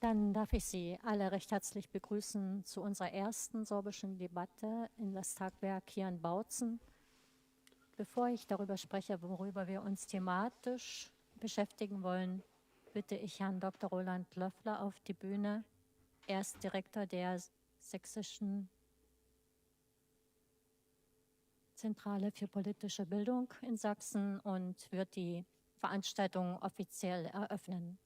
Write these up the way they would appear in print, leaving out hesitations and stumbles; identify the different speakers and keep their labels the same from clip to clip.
Speaker 1: Dann darf ich Sie alle recht herzlich begrüßen zu unserer ersten sorbischen Debatte in das Tagwerk hier in Bautzen. Bevor ich darüber spreche, worüber wir uns thematisch beschäftigen wollen, bitte ich Herrn Dr. Roland Löffler auf die Bühne. Er ist Direktor der Sächsischen Zentrale für politische Bildung in Sachsen und wird die Veranstaltung offiziell eröffnen.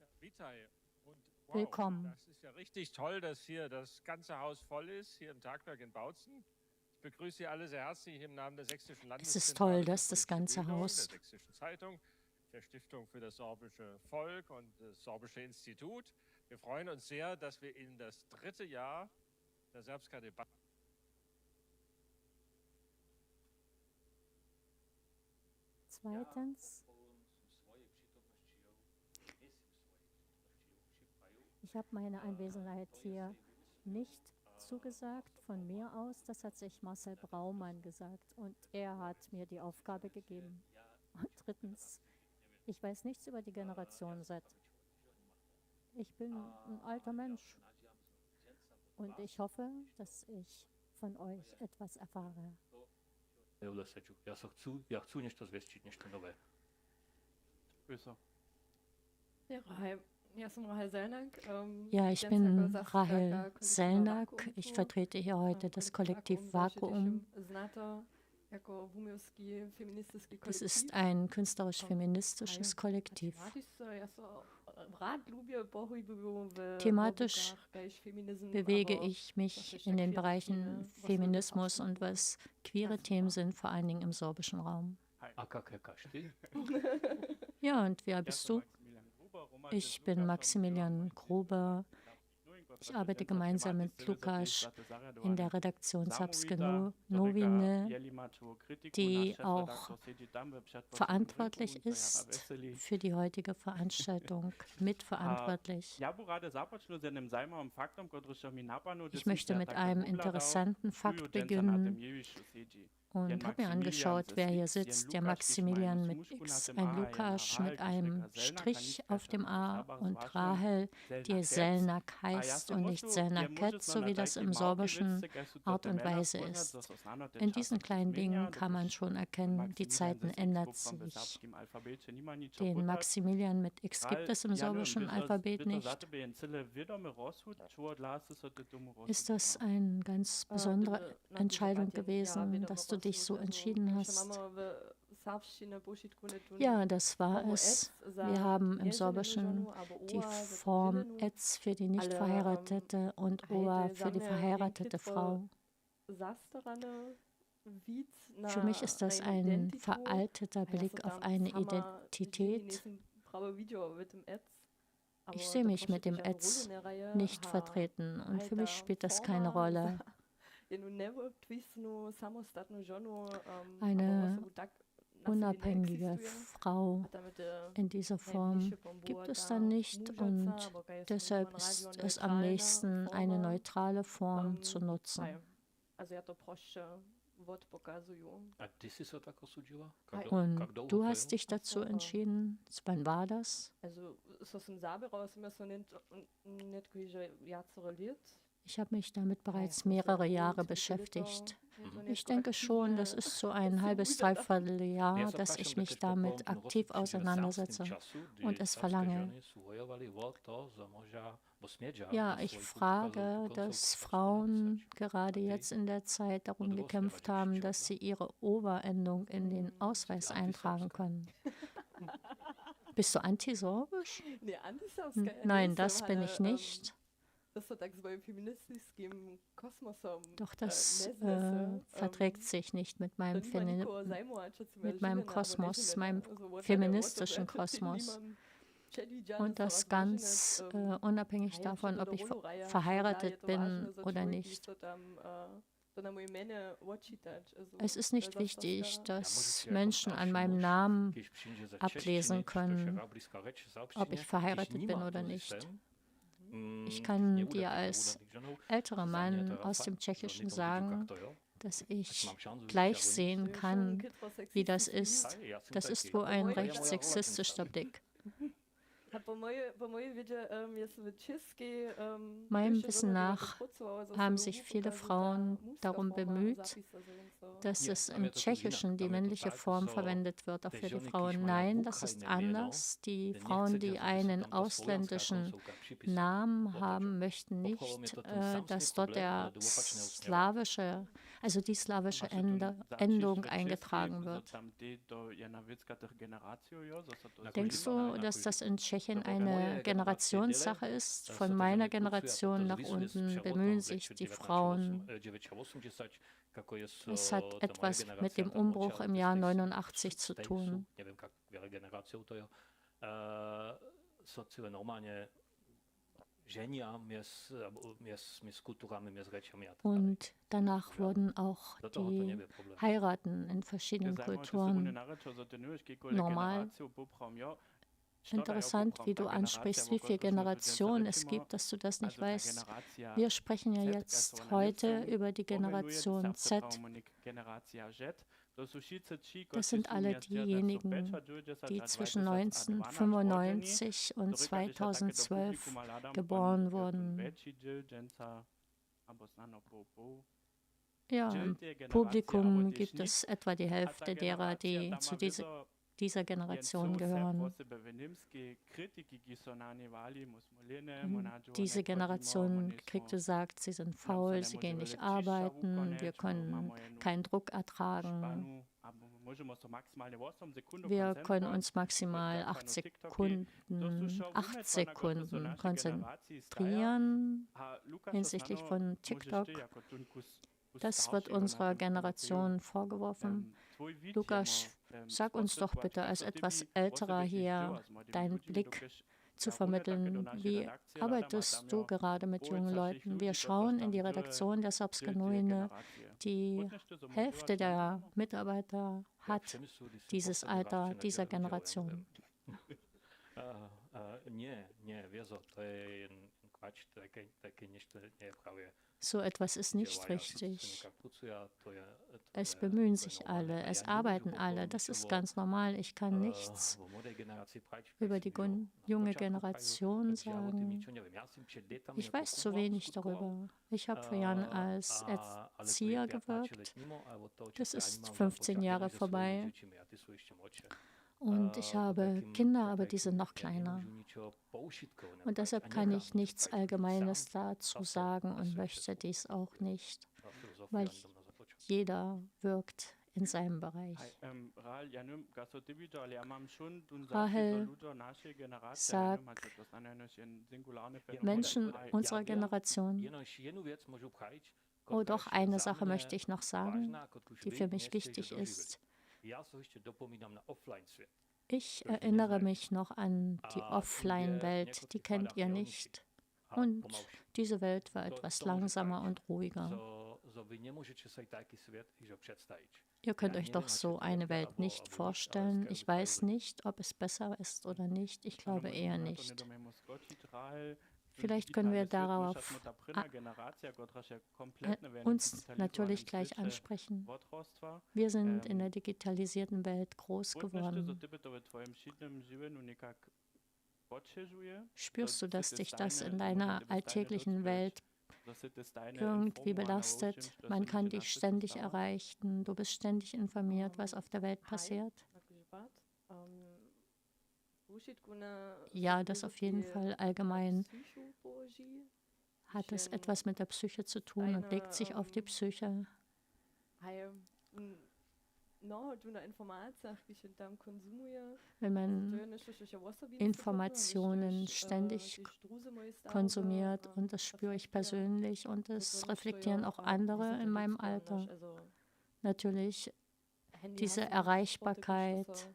Speaker 2: Wow,
Speaker 1: Willkommen.
Speaker 2: das ist ja richtig toll, dass hier das ganze Haus voll ist, hier im Tagwerk in Bautzen. Ich begrüße Sie alle sehr herzlich im Namen der Sächsischen
Speaker 1: Es ist
Speaker 2: Landeszentrale
Speaker 1: toll,
Speaker 2: für
Speaker 1: dass das
Speaker 2: politische
Speaker 1: ganze
Speaker 2: Bildung,
Speaker 1: Haus
Speaker 2: der Sächsischen Zeitung, der Stiftung für das sorbische Volk und das sorbische Institut. Wir freuen uns sehr, dass wir in das dritte Jahr der Serbska Debatte
Speaker 1: Zweitens, ich habe meine Anwesenheit hier nicht zugesagt von mir aus. Das hat sich Marcel Braumann gesagt und er hat mir die Aufgabe gegeben. Und drittens, ich weiß nichts über die Generation Z. Ich bin ein alter Mensch und ich hoffe, dass ich von euch etwas erfahre.
Speaker 3: Ja chcú niečo zväčšiť, niečo nové.
Speaker 1: Ja, ich bin Rahel Selnak. Ich vertrete hier heute das Kollektiv Vakuum. Das ist ein künstlerisch-feministisches Kollektiv. Thematisch bewege ich mich in den Bereichen Feminismus und was queere Themen sind, vor allen Dingen im sorbischen Raum. Ja, und wer bist du? Ich bin Maximilian Gruber. Ich arbeite gemeinsam mit Lukas in der Redaktion Sapske Novine, die auch verantwortlich ist für die heutige Veranstaltung, mitverantwortlich. Ich möchte mit einem interessanten Fakt beginnen und habe mir angeschaut, wer hier sitzt. Der Maximilian mit X, ein Lukas mit einem Strich auf dem A und Rahel, die Selnak heißt und nicht Selnaket, so wie das im sorbischen Art und Weise ist. In diesen kleinen Dingen kann man schon erkennen, die Zeiten ändern sich. Den Maximilian mit X gibt es im sorbischen Alphabet nicht. Ist das eine ganz besondere Entscheidung gewesen, dass du dich so entschieden hast? Ja, das war es. Wir haben im Sorbischen die Form Etz für die nicht verheiratete und Oa für die verheiratete Frau. Für mich ist das ein veralteter Blick auf eine Identität. Ich sehe mich mit dem Etz nicht vertreten und für mich spielt das keine Rolle. Eine unabhängige Frau in dieser Form gibt es dann nicht und deshalb ist es am nächsten, eine neutrale Form zu nutzen. Und du hast dich dazu entschieden. Wann war das? Ich habe mich damit bereits mehrere Jahre beschäftigt. Ich denke schon, das ist so ein halbes, dreiviertel Jahr, dass ich mich damit aktiv auseinandersetze und es verlange. Ja, ich frage, dass Frauen gerade jetzt in der Zeit darum gekämpft haben, dass sie ihre Oberendung in den Ausweis eintragen können. Bist du antisorbisch? Nein, das bin ich nicht. Doch das verträgt sich nicht mit meinem Kosmos, meinem feministischen Kosmos. Und das ganz unabhängig davon, ob ich verheiratet bin oder nicht. Es ist nicht wichtig, dass Menschen an meinem Namen ablesen können, ob ich verheiratet bin oder nicht. Ich kann dir als älterer Mann aus dem Tschechischen sagen, dass ich gleich sehen kann, wie das ist. Das ist wohl ein recht sexistischer Blick. Meinem Wissen nach haben sich viele Frauen darum bemüht, dass es im Tschechischen die männliche Form verwendet wird, auch für die Frauen. Nein, das ist anders. Die Frauen, die einen ausländischen Namen haben, möchten nicht, dass dort der slawische, also die slawische Endung eingetragen wird. Denkst du, dass das in Tschechien eine Generationssache ist? Von meiner Generation nach unten bemühen sich die Frauen. Es hat etwas mit dem Umbruch im Jahr 89 zu tun. Und danach wurden auch die Heiraten in verschiedenen Kulturen normal. Interessant, wie du ansprichst, wie viele Generationen es gibt, dass du das nicht weißt. Wir sprechen ja jetzt heute über die Generation Z. Das sind alle diejenigen, die zwischen 1995 und 2012 geboren wurden. Ja, im Publikum gibt es etwa die Hälfte derer, die zu dieser Generation gehören. Diese Generation kriegt gesagt, sie sind faul, sie gehen nicht arbeiten, wir können keinen Druck ertragen. Wir können uns maximal 8 Sekunden konzentrieren hinsichtlich von TikTok. Das wird unserer Generation vorgeworfen. Lukas, sag uns doch bitte als etwas Älterer hier deinen Blick zu vermitteln. Wie arbeitest du gerade mit jungen Leuten? Wir schauen in die Redaktion der Srpska Noviny. Die Hälfte der Mitarbeiter hat dieses Alter dieser Generation. So etwas ist nicht richtig. Es bemühen sich alle, es arbeiten alle, das ist ganz normal. Ich kann nichts über die junge Generation sagen. Ich weiß zu wenig darüber. Ich habe für Jan als Erzieher gewirkt. Das ist 15 Jahre vorbei. Und ich habe Kinder, aber die sind noch kleiner. Und deshalb kann ich nichts Allgemeines dazu sagen und möchte dies auch nicht, weil jeder wirkt in seinem Bereich. Rahel, sag Menschen unserer Generation. Oh doch, eine Sache möchte ich noch sagen, die für mich wichtig ist. Ich erinnere mich noch an die Offline-Welt, die kennt ihr nicht. Und diese Welt war etwas langsamer und ruhiger. Ihr könnt euch doch so eine Welt nicht vorstellen. Ich weiß nicht, ob es besser ist oder nicht. Ich glaube eher nicht. Vielleicht können wir darauf uns natürlich gleich ansprechen. Wir sind in der digitalisierten Welt groß geworden. Spürst du, dass dich das in deiner alltäglichen Welt irgendwie belastet? Man kann dich ständig erreichen. Du bist ständig informiert, was auf der Welt passiert. Ja, das auf jeden Fall. Allgemein hat es etwas mit der Psyche zu tun und legt sich auf die Psyche. Wenn man Informationen ständig konsumiert, und das spüre ich persönlich und das reflektieren auch andere in meinem Alter. Natürlich diese Erreichbarkeit.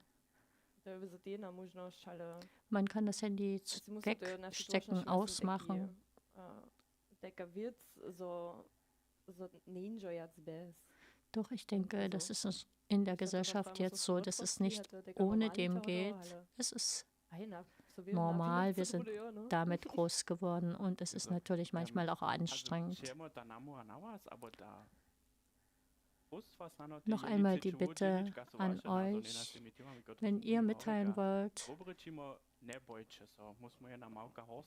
Speaker 1: Man kann das Handy wegstecken, ausmachen. Doch ich denke, das ist in der Gesellschaft jetzt so, dass es nicht ohne dem geht. Es ist normal, wir sind damit groß geworden und es ist natürlich manchmal auch anstrengend. Noch einmal die Bitte an euch, wenn ihr mitteilen wollt,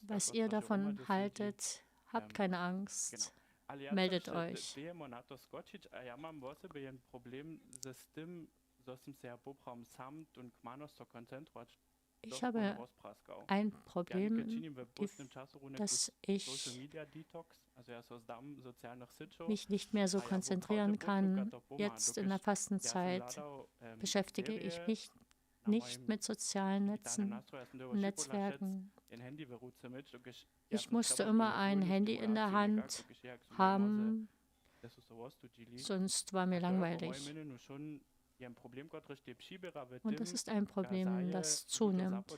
Speaker 1: Was ihr davon haltet, habt keine Angst, meldet euch. Ich habe ein Problem, dass ich mich nicht mehr so konzentrieren kann. Jetzt in der Fastenzeit beschäftige ich mich nicht mit sozialen Netzwerken. Ich musste immer ein Handy in der Hand haben, sonst war mir langweilig. Und das ist ein Problem, das zunimmt.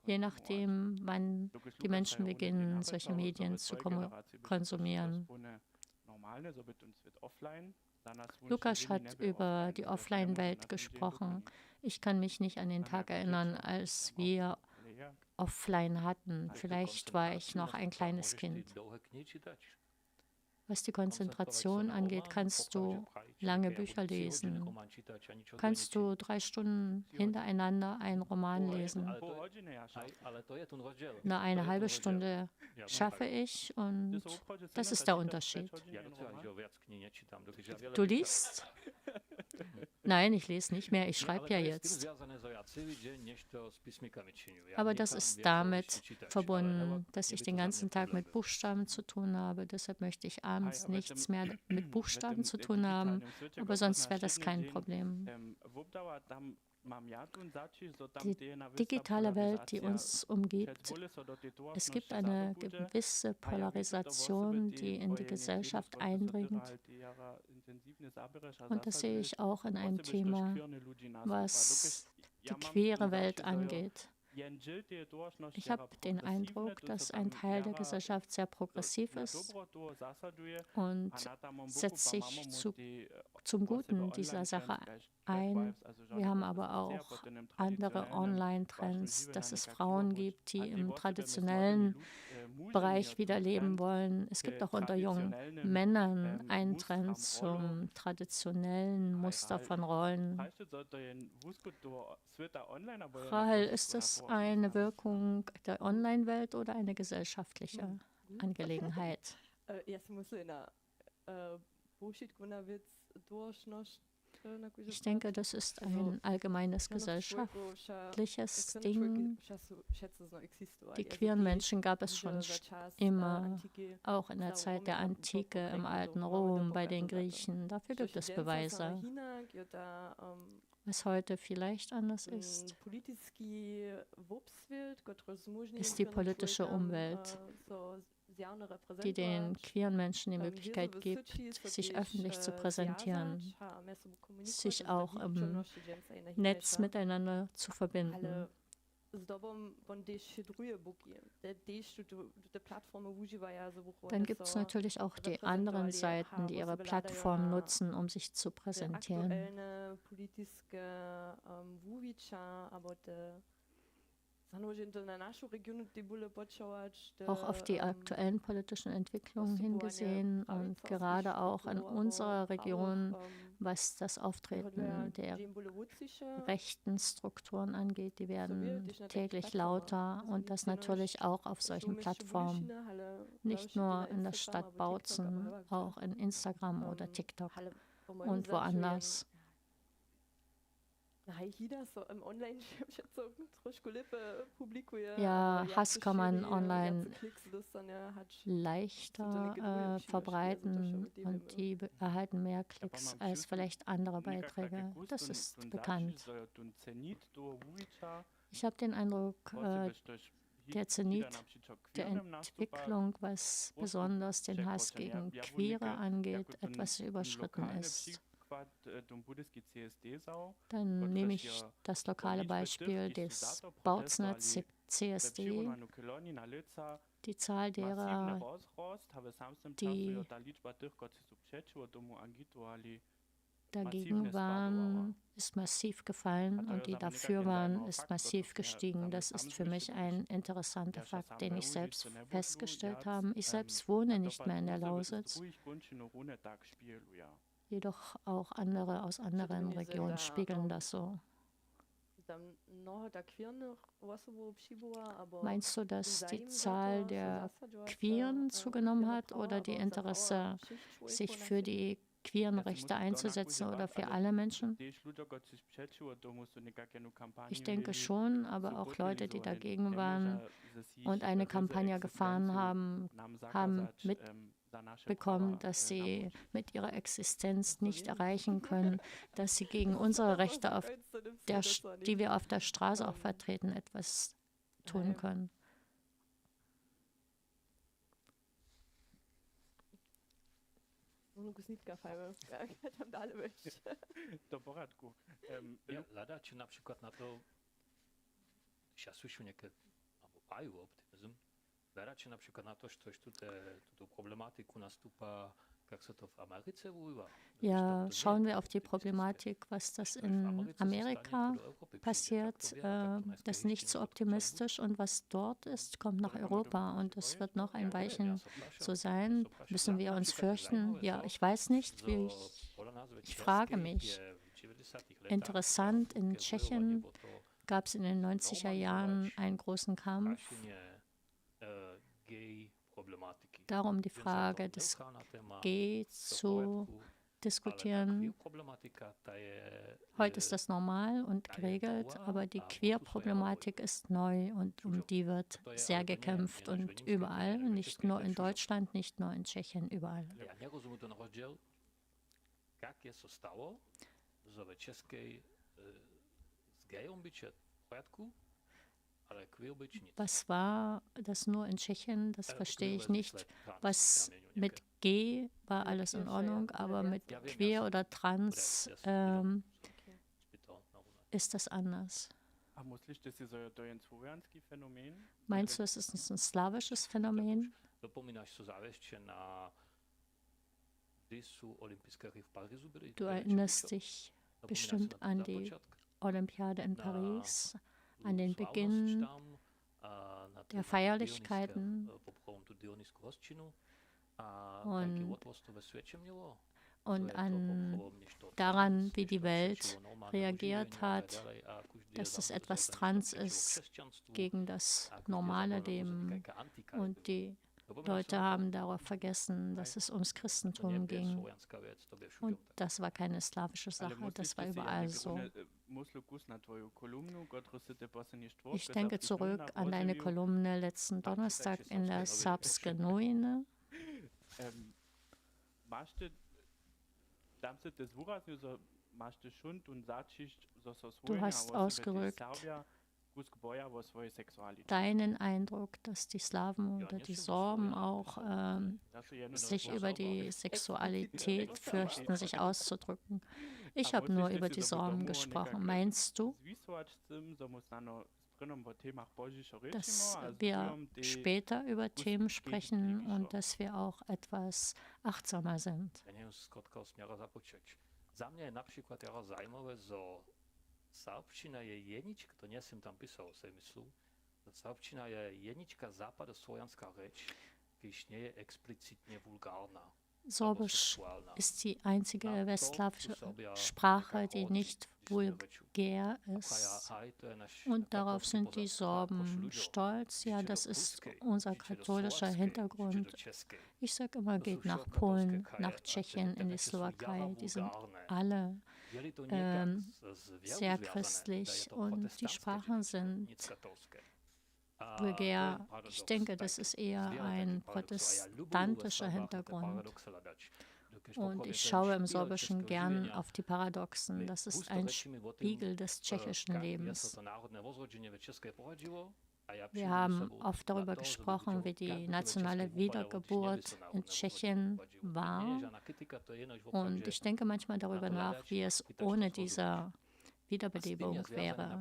Speaker 1: Je nachdem, wann die Menschen beginnen, solche Medien zu konsumieren. Lukas hat über die Offline-Welt gesprochen. Ich kann mich nicht an den Tag erinnern, als wir offline hatten. Vielleicht war ich noch ein kleines Kind. Was die Konzentration angeht, kannst du lange Bücher lesen. Kannst du 3 Stunden hintereinander einen Roman lesen. Nur eine halbe Stunde schaffe ich und das ist der Unterschied. Du liest? Nein, ich lese nicht mehr, ich schreibe ja jetzt. Aber das ist damit verbunden, dass ich den ganzen Tag mit Buchstaben zu tun habe. Deshalb möchte ich abends nichts mehr mit Buchstaben zu tun haben. Aber sonst wäre das kein Problem. Die digitale Welt, die uns umgibt, es gibt eine gewisse Polarisation, die in die Gesellschaft eindringt. Und das sehe ich auch in einem Thema, was die queere Welt angeht. Ich habe den Eindruck, dass ein Teil der Gesellschaft sehr progressiv ist und setzt sich zum Guten dieser Sache ein. Wir haben aber auch andere Online-Trends, dass es Frauen gibt, die im traditionellen Bereich wieder leben wollen. Es gibt auch unter jungen Männern einen Trend zum traditionellen Muster von Rollen. Rahel, ist das eine Wirkung der Online-Welt oder eine gesellschaftliche Angelegenheit? Ich denke, das ist ein allgemeines gesellschaftliches Ding. Die queeren Menschen gab es schon immer, auch in der Zeit der Antike, im alten Rom, bei den Griechen. Dafür gibt es Beweise. Was heute vielleicht anders ist die politische Umwelt, die den queeren Menschen die Möglichkeit gibt, sich öffentlich zu präsentieren, sich auch im Netz miteinander zu verbinden. Dann gibt es natürlich auch die anderen Seiten, die ihre Plattform nutzen, um sich zu präsentieren. Auch auf die aktuellen politischen Entwicklungen hingesehen und gerade auch in unserer Region, was das Auftreten der rechten Strukturen angeht, die werden täglich lauter und das natürlich auch auf solchen Plattformen, nicht nur in der Stadt Bautzen, auch in Instagram oder TikTok und woanders. Ja, Hass kann man online leichter verbreiten und die erhalten mehr Klicks als vielleicht andere Beiträge. Das ist bekannt. Ich habe den Eindruck, der Zenit der Entwicklung, was besonders den Hass gegen Queere angeht, etwas überschritten ist. Dann nehme ich das lokale Beispiel des Bautzener CSD. Die Zahl derer, die dagegen waren, ist massiv gefallen und die dafür waren, ist massiv gestiegen. Das ist für mich ein interessanter Fakt, den ich selbst festgestellt habe. Ich selbst wohne nicht mehr in der Lausitz. Jedoch auch andere aus anderen Regionen spiegeln das so. Meinst du, dass die Zahl der Queeren zugenommen hat oder die Interesse, sich für die queeren Rechte einzusetzen oder für alle Menschen? Ich denke schon, aber auch Leute, die dagegen waren und eine Kampagne gefahren haben, haben mitbekommen, dass sie mit ihrer Existenz nicht erreichen können, dass sie gegen unsere Rechte, die wir auf der Straße auch vertreten, etwas tun können.
Speaker 3: Lada, či napríklad na to, času nejaké, alebo majú optimizm, Vera, či napríklad na to, že túto problematiku nastúpa, jak sa to v Americe vyvíja?
Speaker 1: Ja, schauen wir auf die Problematik, was das in Amerika passiert. Das ist nicht so optimistisch und was dort ist, kommt nach Europa und es wird noch ein Weilchen so sein. Müssen wir uns fürchten? Ja, ich weiß nicht, ich frage mich. Interessant, in Tschechien gab es in den 90er Jahren einen großen Kampf darum, die Frage des G zu diskutieren. Heute ist das normal und geregelt, aber die Queer-Problematik ist neu und um die wird sehr gekämpft und überall, nicht nur in Deutschland, nicht nur in Tschechien, überall. Was war das nur in Tschechien? Das verstehe ich nicht. Was mit G war alles in Ordnung, aber mit queer oder trans ist das anders. Meinst du, es ist ein slawisches Phänomen? Du erinnerst dich bestimmt an die Olympiade in Paris, an den Beginn der Feierlichkeiten und daran, wie die Welt reagiert hat, dass es etwas trans ist gegen das normale Leben. Und die Leute haben darauf vergessen, dass es ums Christentum ging. Und das war keine slawische Sache, das war überall so. Ich denke zurück an deine Kolumne letzten Donnerstag in der Sapske Novine. Du hast ausgerückt deinen Eindruck, dass die Slawen oder die Sorben auch sich über die Sexualität fürchten, sich auszudrücken. Ich habe nur über die Sorben gesprochen. Meinst du, dass wir später über Themen sprechen und dass wir auch etwas achtsamer sind?
Speaker 3: Sápčina je jedička, to nie som tam písal o myslu, sápčina je jedička západoslovianská reč, když nie je explicitne vulgárna.
Speaker 1: Sorbisch ist die einzige westslawische Sprache, die nicht vulgär ist. Und darauf sind die Sorben stolz. Ja, das ist unser katholischer Hintergrund. Ich sage immer, geht nach Polen, nach Tschechien, in die Slowakei. Die sind alle sehr christlich und die Sprachen sind vulgär. Ich denke, das ist eher ein protestantischer Hintergrund. Und ich schaue im Sorbischen gern auf die Paradoxen. Das ist ein Spiegel des tschechischen Lebens. Wir haben oft darüber gesprochen, wie die nationale Wiedergeburt in Tschechien war. Und ich denke manchmal darüber nach, wie es ohne diese Wiederbelebung wäre.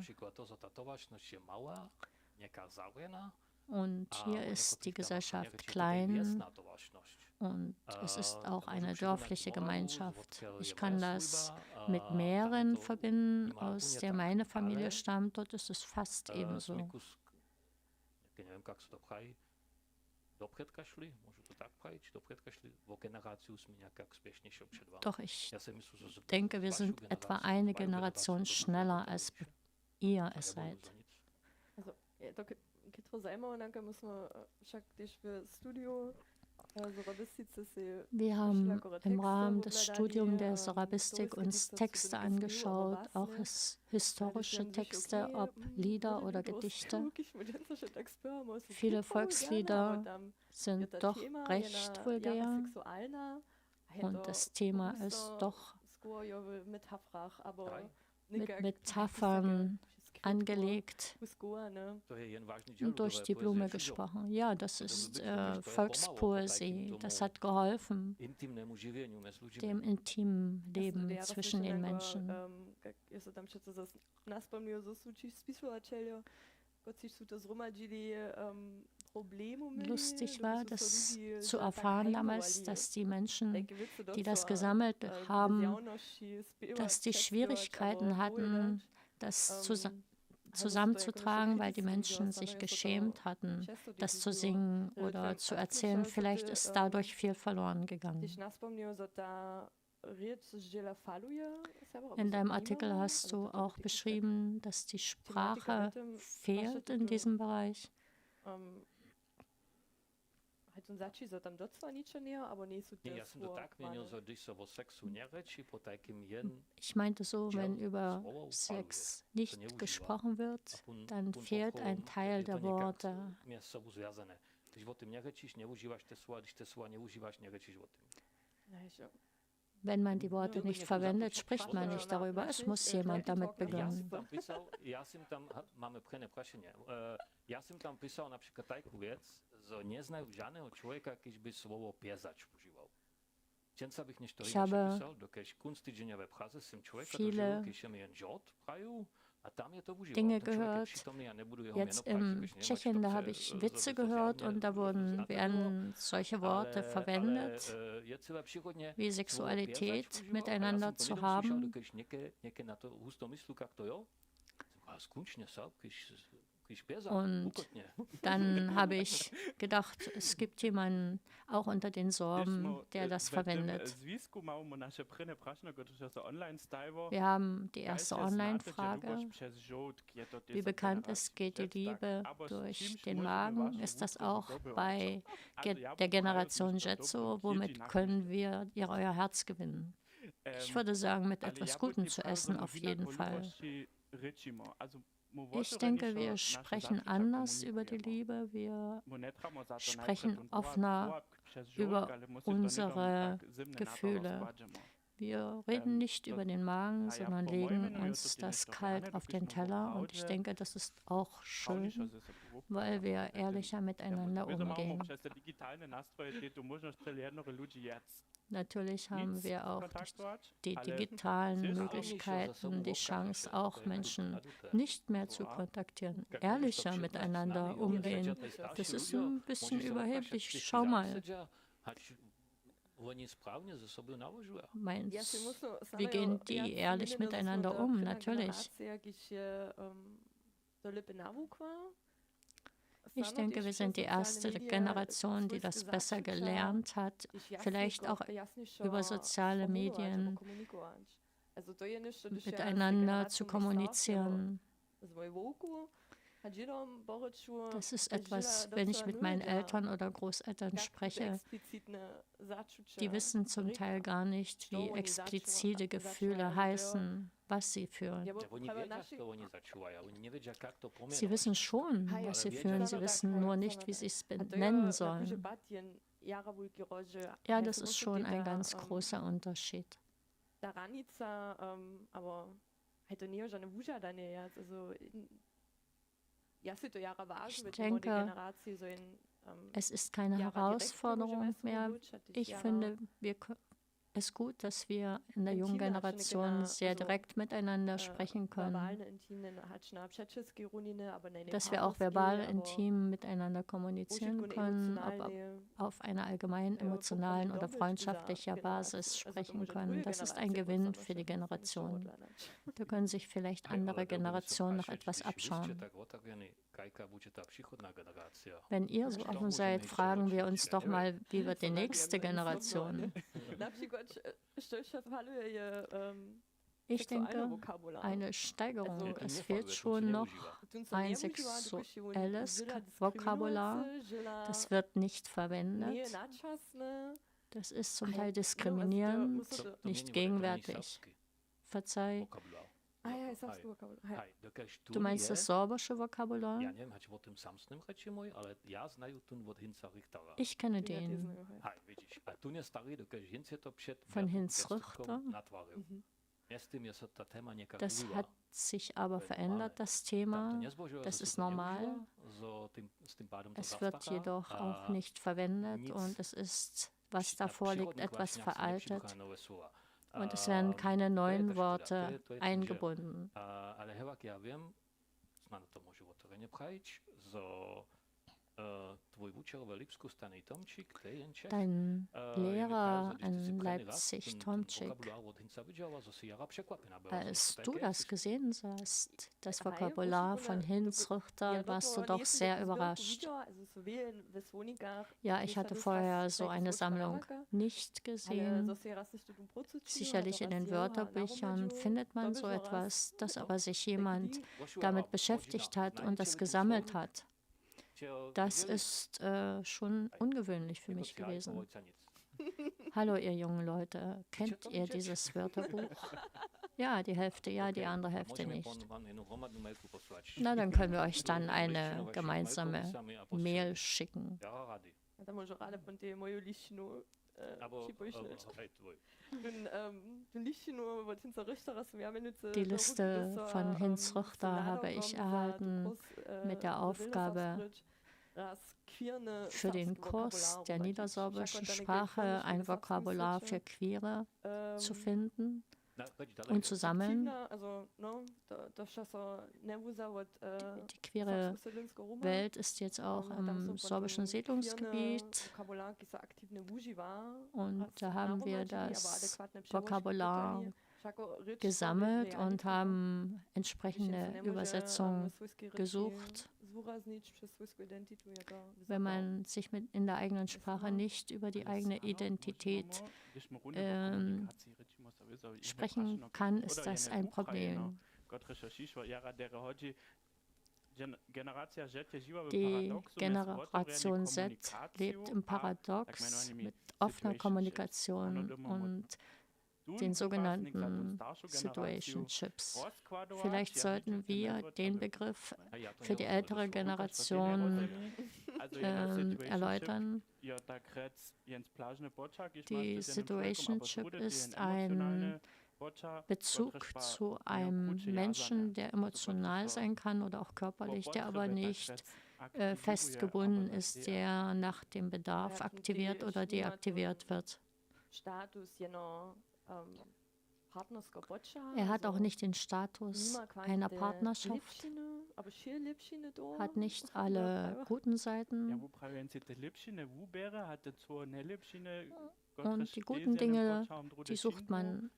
Speaker 1: Und hier ist die Gesellschaft klein und es ist auch eine dörfliche Gemeinschaft. Ich kann das mit Mähren verbinden, aus der meine Familie stammt. Dort ist es fast ebenso. Doch ich denke, wir sind etwa eine Generation schneller als ihr es seid.
Speaker 4: Also, to kitko zajímavé, musíme však když v studiu
Speaker 1: wir haben im Rahmen des Studiums der Sorabistik uns Texte angeschaut, auch historische Texte, ob Lieder oder Gedichte. Viele Volkslieder sind doch recht vulgär und das Thema ist doch mit Metaphern angelegt und durch die Blume gesprochen. Ja, das ist Volkspoesie. Das hat geholfen, dem intimen Leben zwischen den Menschen. Lustig war, das zu erfahren damals, dass die Menschen, die das gesammelt haben, dass die Schwierigkeiten hatten, das zusammenzutragen, weil die Menschen sich geschämt hatten, das zu singen oder zu erzählen. Vielleicht ist dadurch viel verloren gegangen. In deinem Artikel hast du auch beschrieben, dass die Sprache fehlt in diesem Bereich. Ich meinte so, wenn über Sex nicht gesprochen wird, dann fehlt ein Teil der Worte. Wenn man die Worte nicht verwendet, spricht man nicht darüber. Es muss jemand damit beginnen.
Speaker 3: Ja som tam písal napríklad takú vec, že neznajú žiadneho človeka, keď by slovo piezač používal. Čenca bych nešto napísal, dokež kunstiženové Praze sem človeka dožil, keď mi jen žot prajú, a tam je to užíval.
Speaker 1: Dinge gehört. Jetzt in Tschechien, da habe ich Witze gehört und da werden solche Worte verwendet, wie Sexualität miteinander zu haben. Und dann habe ich gedacht, es gibt jemanden auch unter den Sorben, der das verwendet. Wir haben die erste Online-Frage. Wie bekannt ist, geht die Liebe durch den Magen? Ist das auch bei der Generation Z so? Womit können wir euer Herz gewinnen? Ich würde sagen, mit etwas Gutem zu essen auf jeden Fall. Ich denke, wir sprechen anders über die Liebe, wir sprechen offener über unsere Gefühle. Wir reden nicht über den Magen, sondern legen uns das kalt auf den Teller und ich denke, das ist auch schön, weil wir ehrlicher miteinander umgehen. Natürlich haben wir auch durch die digitalen Möglichkeiten die Chance, auch Menschen nicht mehr zu kontaktieren, ehrlicher miteinander umgehen. Das ist ein bisschen überheblich. Schau mal. Wie gehen die ehrlich miteinander um? Natürlich. Ich denke, wir sind die erste Generation, die das besser gelernt hat, vielleicht auch über soziale Medien miteinander zu kommunizieren. Das ist etwas, wenn ich mit meinen Eltern oder Großeltern spreche, die wissen zum Teil gar nicht, wie explizite Gefühle heißen, was sie fühlen. Sie wissen schon, was sie fühlen, sie wissen nur nicht, wie sie es benennen sollen. Ja, das ist schon ein ganz großer Unterschied. Ich denke, es ist keine Herausforderung mehr. Ich finde es gut, dass wir in der jungen Generation sehr direkt miteinander sprechen können, dass wir auch verbal intim miteinander kommunizieren können, ob auf einer allgemein emotionalen oder freundschaftlicher Basis sprechen können. Das ist ein Gewinn für die Generation. Da können sich vielleicht andere Generationen noch etwas abschauen. Wenn ihr so offen seid, fragen wir uns doch mal, wie wird die nächste Generation? Ich denke, eine Steigerung. Es fehlt schon noch ein sexuelles Vokabular. Das wird nicht verwendet. Das ist zum Teil diskriminierend, nicht gegenwärtig. Verzeih. Du meinst das sorbische Vokabular? Ich kenne den. Von Hinz Richter. Das hat sich aber verändert, das Thema. Das ist normal. Es wird jedoch auch nicht verwendet und es ist, was davor liegt, etwas veraltet. Und es werden keine neuen Worte eingebunden. Dein Lehrer in Leipzig, Tomczyk, als du das gesehen hast, das Vokabular von Hinz Richter, warst du doch sehr überrascht. Ja, ich hatte vorher so eine Sammlung nicht gesehen. Sicherlich in den Wörterbüchern findet man so etwas, dass aber sich jemand damit beschäftigt hat und das gesammelt hat. Das ist schon ungewöhnlich für mich gewesen. Hallo, ihr jungen Leute, kennt ihr dieses Wörterbuch? Ja, die Hälfte, ja, die andere Hälfte nicht. Na, dann können wir euch dann eine gemeinsame Mail schicken. Die Liste von Hinz Richter habe ich erhalten mit der Aufgabe, für den Kurs der niedersorbischen Sprache ein Vokabular für Queere zu finden und zu sammeln. Die queere Welt ist jetzt auch im sorbischen Siedlungsgebiet und da haben wir das Vokabular gesammelt und haben entsprechende Übersetzungen gesucht. Wenn man sich in der eigenen Sprache nicht über die eigene Identität sprechen kann, ist das ein Problem. Die Generation Z lebt im Paradox mit offener Kommunikation und den sogenannten Situationships. Vielleicht sollten wir den Begriff für die ältere Generation erläutern. Die Situationship ist ein Bezug zu einem Menschen, der emotional sein kann oder auch körperlich, der aber nicht festgebunden ist, der nach dem Bedarf aktiviert oder deaktiviert wird. Er hat auch nicht den Status einer Partnerschaft, hat nicht alle guten Seiten und die guten Dinge, die sucht man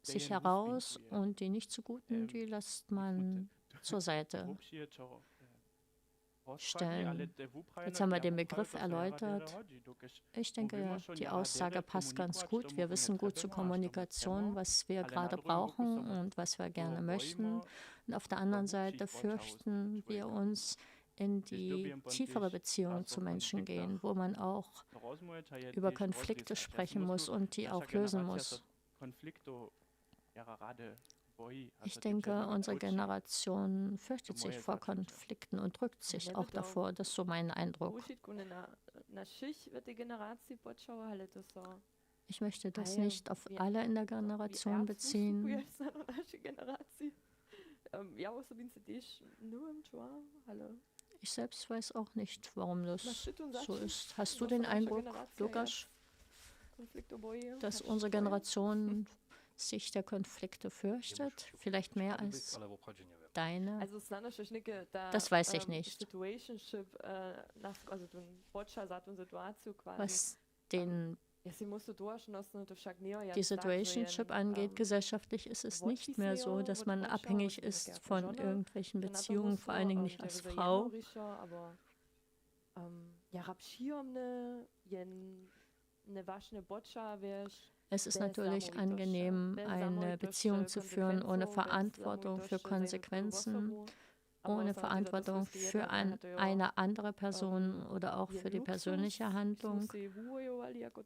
Speaker 1: sich heraus und die nicht so guten, die lässt man zur Seite stellen. Jetzt haben wir den Begriff erläutert. Ich denke, die Aussage passt ganz gut. Wir wissen gut zur Kommunikation, was wir gerade brauchen und was wir gerne möchten. Und auf der anderen Seite fürchten wir uns in die tiefere Beziehung zu Menschen gehen, wo man auch über Konflikte sprechen muss und die auch lösen muss. Ich denke, unsere Generation fürchtet sich vor Konflikten und drückt sich auch davor. Das ist so mein Eindruck. Ich möchte das nicht auf alle in der Generation beziehen. Ich selbst weiß auch nicht, warum das so ist. Hast du den Eindruck, Lukas, dass unsere Generation sich der Konflikte fürchtet? Vielleicht mehr als deine? Das weiß ich nicht. Was die Situationship angeht, gesellschaftlich ist es nicht mehr so, dass man abhängig ist von irgendwelchen Beziehungen, vor allen Dingen nicht als Frau. Es ist natürlich angenehm, eine Beziehung zu führen ohne Verantwortung für Konsequenzen, ohne Verantwortung für eine andere Person oder auch für die persönliche Handlung.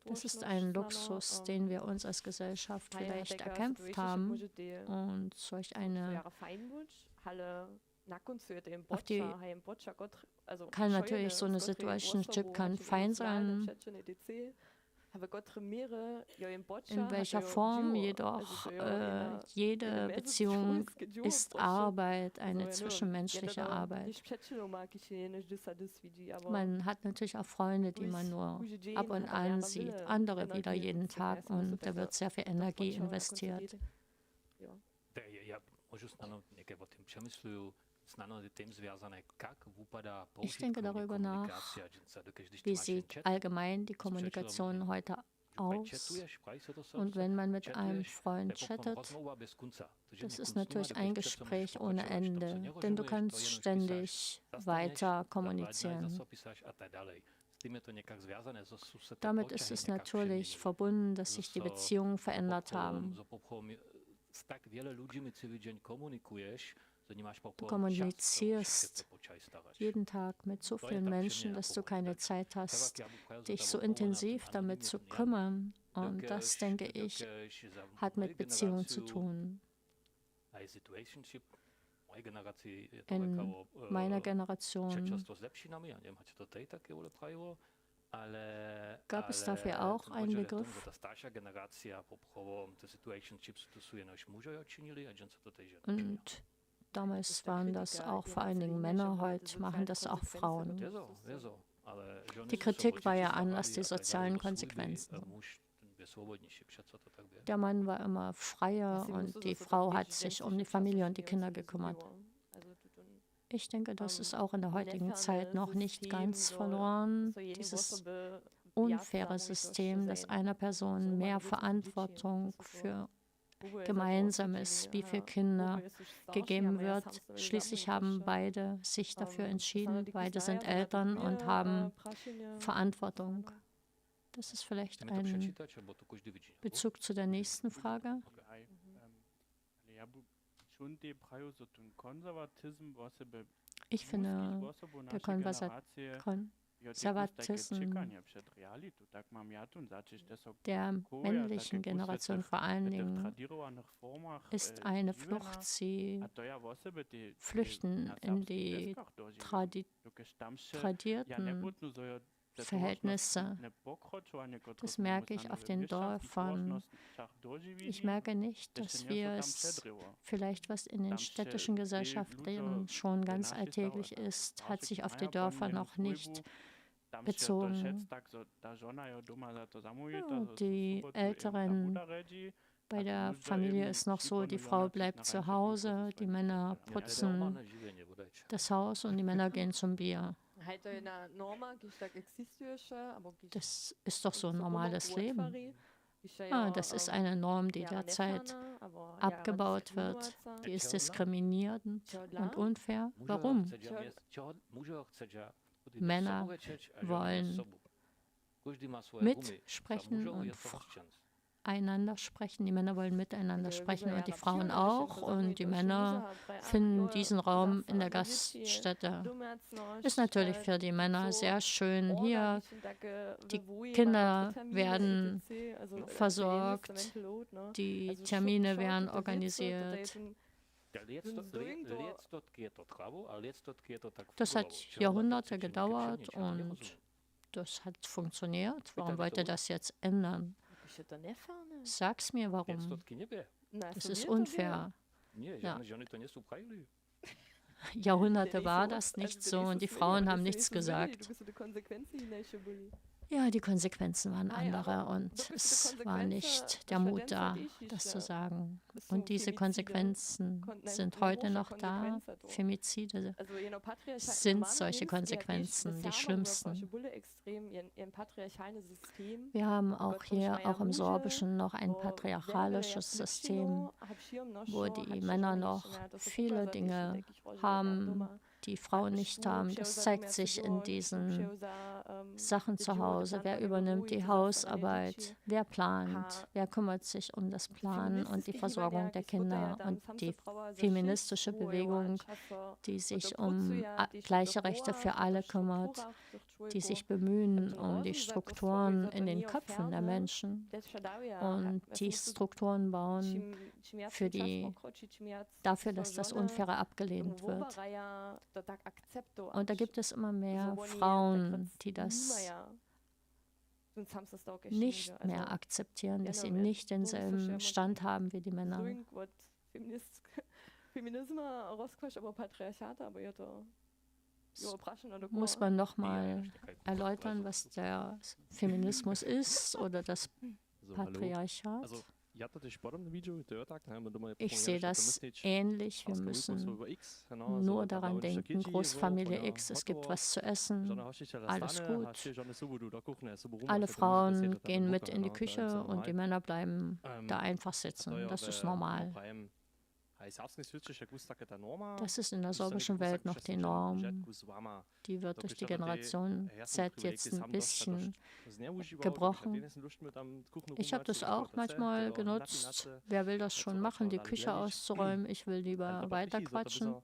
Speaker 1: Das ist ein Luxus, den wir uns als Gesellschaft vielleicht erkämpft haben. Und solch eine auf die kann natürlich so eine Situationship kann fein sein. In welcher Form jedoch, jede Beziehung ist Arbeit, eine zwischenmenschliche Arbeit. Man hat natürlich auch Freunde, die man nur ab und an sieht, andere wieder jeden Tag und da wird sehr viel Energie investiert. Ich denke darüber nach, wie sieht allgemein die Kommunikation heute aus. Und wenn man mit einem Freund chattet, das ist natürlich ein Gespräch ohne Ende, denn du kannst ständig weiter kommunizieren. Damit ist es natürlich verbunden, dass sich die Beziehungen verändert haben. Du kommunizierst jeden Tag mit so vielen Menschen, dass du keine Zeit hast, dich so intensiv damit zu kümmern. Und das, denke ich, hat mit Beziehung zu tun. In meiner Generation gab es dafür auch einen Begriff. Und damals waren das auch vor allen Dingen Männer, heute machen das auch Frauen. Die Kritik war ja anders, die sozialen Konsequenzen. Der Mann war immer freier und die Frau hat sich um die Familie und die Kinder gekümmert. Ich denke, das ist auch in der heutigen Zeit noch nicht ganz verloren, dieses unfaire System, dass einer Person mehr Verantwortung für Gemeinsames, wie viele Kinder gegeben wird. Schließlich haben beide sich dafür entschieden, beide sind Eltern und haben Verantwortung. Das ist vielleicht ein Bezug zu der nächsten Frage. Ich finde, der Konservatismus der männlichen Generation vor allen Dingen ist eine Flucht. Sie flüchten in die tradierten Verhältnisse. Das merke ich auf den Dörfern. Ich merke nicht, dass wir es vielleicht, was in den städtischen Gesellschaften schon ganz alltäglich ist, hat sich auf die Dörfer noch nicht bezogen. Die Älteren bei der Familie ist noch so, die Frau bleibt zu Hause, die Männer putzen das Haus und die Männer gehen zum Bier. Das ist doch so ein normales Leben. Das ist eine Norm, die derzeit abgebaut wird. Die ist diskriminierend und unfair. Warum? Männer wollen mitsprechen und einander sprechen. Die Männer wollen miteinander sprechen und die Frauen auch. Und die Männer finden diesen Raum in der Gaststätte. Ist natürlich für die Männer sehr schön hier. Die Kinder werden versorgt, die Termine werden organisiert. Das hat Jahrhunderte gedauert und das hat funktioniert. Warum wollte das jetzt ändern? Sag's mir, warum. Das ist unfair. Ja. Jahrhunderte war das nicht so und die Frauen haben nichts gesagt. Ja, die Konsequenzen waren andere und es war nicht der Mut da, das zu sagen. Und diese Konsequenzen sind heute noch da. Femizide sind solche Konsequenzen, die schlimmsten. Wir haben auch hier, auch im Sorbischen, noch ein patriarchalisches System, wo die Männer noch viele Dinge haben, die Frauen nicht haben. Das zeigt sich in diesen Sachen zu Hause. Wer übernimmt die Hausarbeit? Wer plant? Wer kümmert sich um das Planen und die Versorgung der Kinder? Und die feministische Bewegung, die sich um gleiche Rechte für alle kümmert, die sich bemühen um die Strukturen in den Köpfen der Menschen und die Strukturen bauen dafür, dass das Unfaire abgelehnt wird. Und da gibt es immer mehr Frauen, die das nicht mehr akzeptieren, dass sie nicht denselben Stand haben wie die Männer. Muss man nochmal erläutern, was der Feminismus ist oder das Patriarchat? Ich sehe das ähnlich. Wir müssen nur daran denken, Großfamilie X, es gibt was zu essen, alles gut. Alle Frauen gehen mit in die Küche und die Männer bleiben da einfach sitzen. Das ist normal. Das ist in der sorbischen Welt noch die Norm. Die wird durch die Generation Z jetzt ein bisschen gebrochen. Ich habe das auch manchmal genutzt. Wer will das schon machen, die Küche auszuräumen? Ich will lieber weiterquatschen.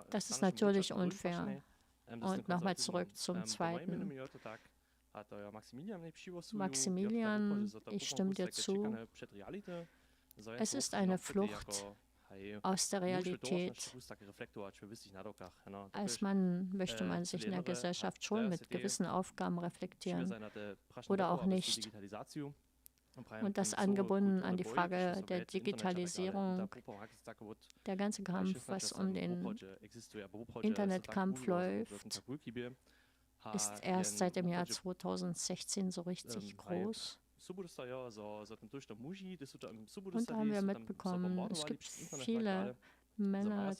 Speaker 1: Das ist natürlich unfair. Und nochmal zurück zum Zweiten. Maximilian, ich stimme dir zu. Es ist eine Flucht aus der Realität. Als Mann möchte man sich in der Gesellschaft schon mit gewissen Aufgaben reflektieren oder auch nicht. Und das angebunden an die Frage der Digitalisierung, der ganze Kampf, was um den Internetkampf läuft, ist erst seit dem Jahr 2016 so richtig groß. Und da haben wir mitbekommen, es gibt viele Männer,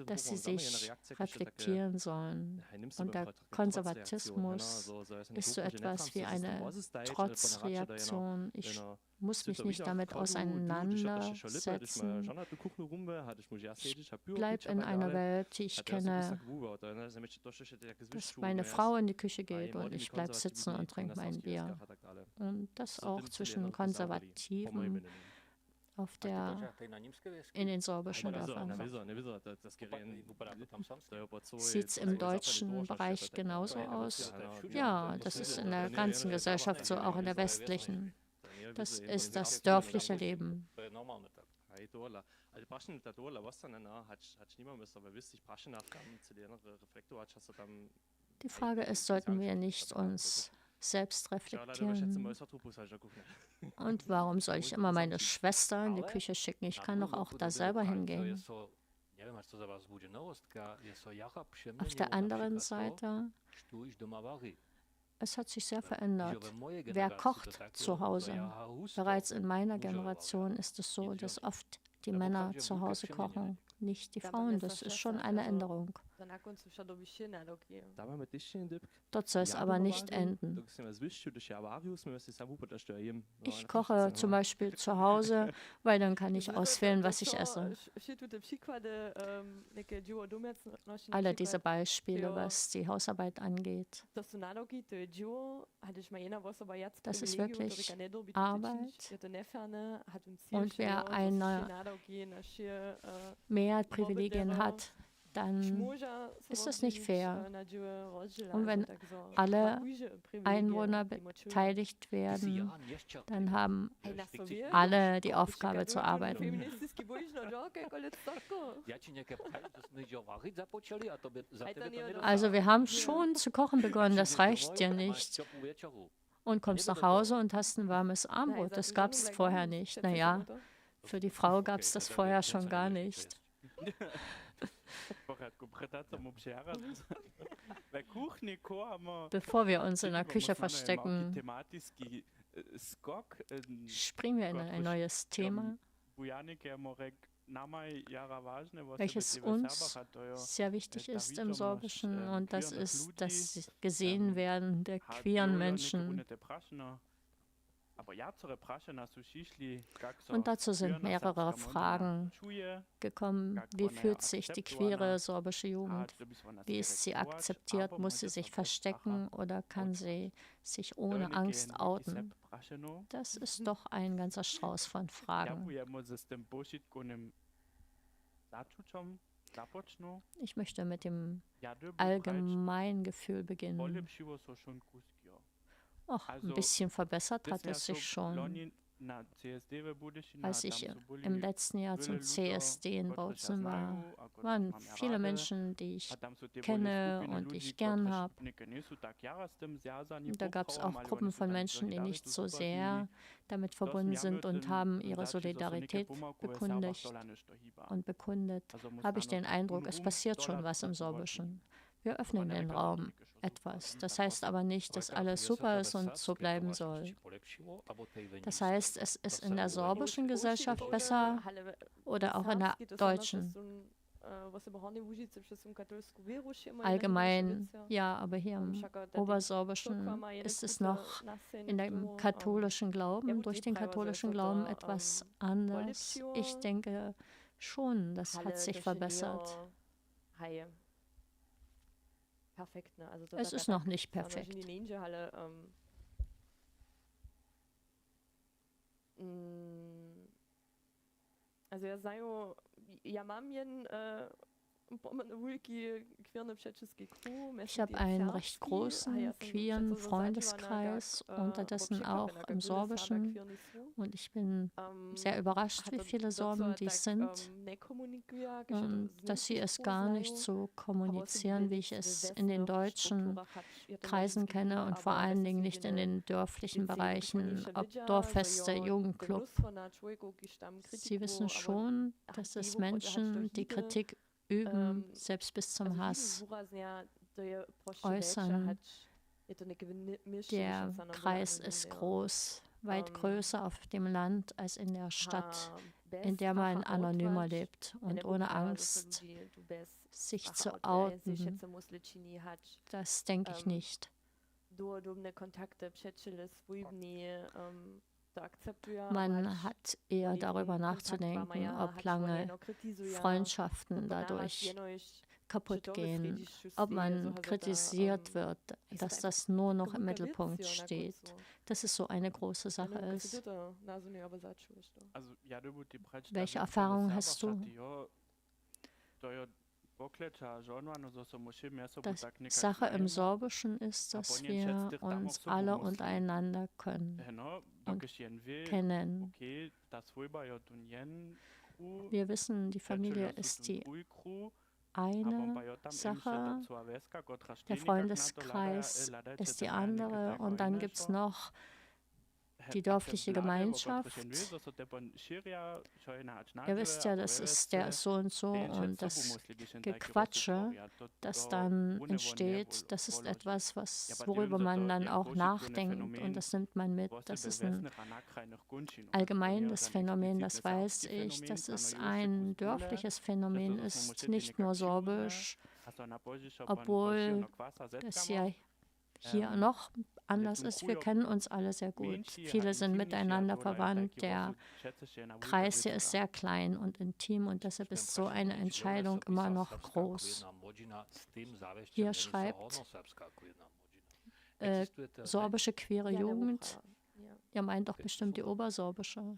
Speaker 1: dass sie sich reflektieren sollen. Und der Konservatismus ist so etwas wie eine Trotzreaktion. Ich muss mich nicht damit auseinandersetzen. Ich bleibe in einer Welt, die ich kenne, dass meine Frau in die Küche geht und ich bleibe sitzen und trinke mein Bier. Und das auch zwischen Konservativen in den sorbischen Dörfern. Sieht es im deutschen Bereich genauso aus? Ja, das ist in der ganzen Gesellschaft so, auch in der westlichen. Das ist das dörfliche Leben. Die Frage ist, sollten wir nicht uns selbst reflektieren? Und warum soll ich immer meine Schwester in die Küche schicken? Ich kann doch auch da selber hingehen. Auf der anderen Seite, es hat sich sehr verändert. Wer kocht zu Hause? Bereits in meiner Generation ist es so, dass oft die Männer zu Hause kochen, nicht die Frauen. Das ist schon eine Änderung. Dort soll es aber nicht enden. Ich koche zum Beispiel zu Hause, weil dann kann ich auswählen, was ich esse. Alle diese Beispiele, was die Hausarbeit angeht. Das ist wirklich Arbeit. Und wer mehr Privilegien hat, dann ist das nicht fair. Und wenn alle Einwohner beteiligt werden, dann haben alle die Aufgabe zu arbeiten. Also wir haben schon zu kochen begonnen, das reicht dir nicht. Und kommst nach Hause und hast ein warmes Armbrot. Das gab es vorher nicht. Naja, für die Frau gab es das vorher schon gar nicht. Bevor wir uns in der Küche verstecken, springen wir in ein neues Thema, welches uns sehr wichtig ist im Sorbischen, und das ist das Gesehenwerden der queeren Menschen. Und dazu sind mehrere Fragen gekommen. Wie fühlt sich die queere sorbische Jugend? Wie ist sie akzeptiert? Muss sie sich verstecken oder kann sie sich ohne Angst outen? Das ist doch ein ganzer Strauß von Fragen. Ich möchte mit dem Allgemeingefühl beginnen. Ach, ein bisschen verbessert hat es sich schon. Als ich im letzten Jahr zum CSD in Bozen war, waren viele Menschen, die ich kenne und ich gern habe. Da gab es auch Gruppen von Menschen, die nicht so sehr damit verbunden sind und haben ihre Solidarität bekundet. Habe ich den Eindruck, es passiert schon was im Sorbischen. Wir öffnen den Raum etwas. Das heißt aber nicht, dass alles super ist und so bleiben soll. Das heißt, es ist in der sorbischen Gesellschaft besser oder auch in der deutschen. Allgemein, ja, aber hier im Obersorbischen ist es noch in dem katholischen Glauben, durch den katholischen Glauben etwas anders. Ich denke schon, das hat sich verbessert.
Speaker 4: Perfekt, ne? Also
Speaker 1: es ist noch nicht perfekt.
Speaker 4: Also ja mam
Speaker 1: ich habe einen recht großen queeren Freundeskreis, unterdessen auch im Sorbischen, und ich bin sehr überrascht, wie viele Sorben dies sind und dass sie es gar nicht so kommunizieren, wie ich es in den deutschen Kreisen kenne und vor allen Dingen nicht in den dörflichen Bereichen, ob Dorffeste, Jugendclub. Sie wissen schon, dass es Menschen, die Kritik üben, selbst bis zum Hass äußern. Der Kreis ist groß, weit größer auf dem Land als in der Stadt, in der man anonymer lebt und ohne Angst, sich zu outen. Das denke ich nicht. Man hat eher darüber nachzudenken, ob lange Freundschaften dadurch kaputt gehen, ob man kritisiert wird, dass das nur noch im Mittelpunkt steht, dass es so eine große Sache ist. Welche Erfahrungen hast du? Die Sache im Sorbischen ist, dass wir uns alle untereinander können und kennen. Wir wissen, die Familie ist die eine Sache, der Freundeskreis ist die andere und dann gibt es noch die dörfliche Gemeinschaft. Ihr wisst ja, das ist der so und so und das Gequatsche, das dann entsteht, das ist etwas, worüber man dann auch nachdenkt und das nimmt man mit. Das ist ein allgemeines Phänomen, das weiß ich, dass es ein dörfliches Phänomen ist, nicht nur sorbisch, obwohl es ja hier noch anders ist. Wir kennen uns alle sehr gut. Viele sind miteinander verwandt. Der Kreis hier ist sehr klein und intim und deshalb ist so eine Entscheidung immer noch groß. Hier schreibt sorbische queere Jugend. Ihr meint doch bestimmt die obersorbische.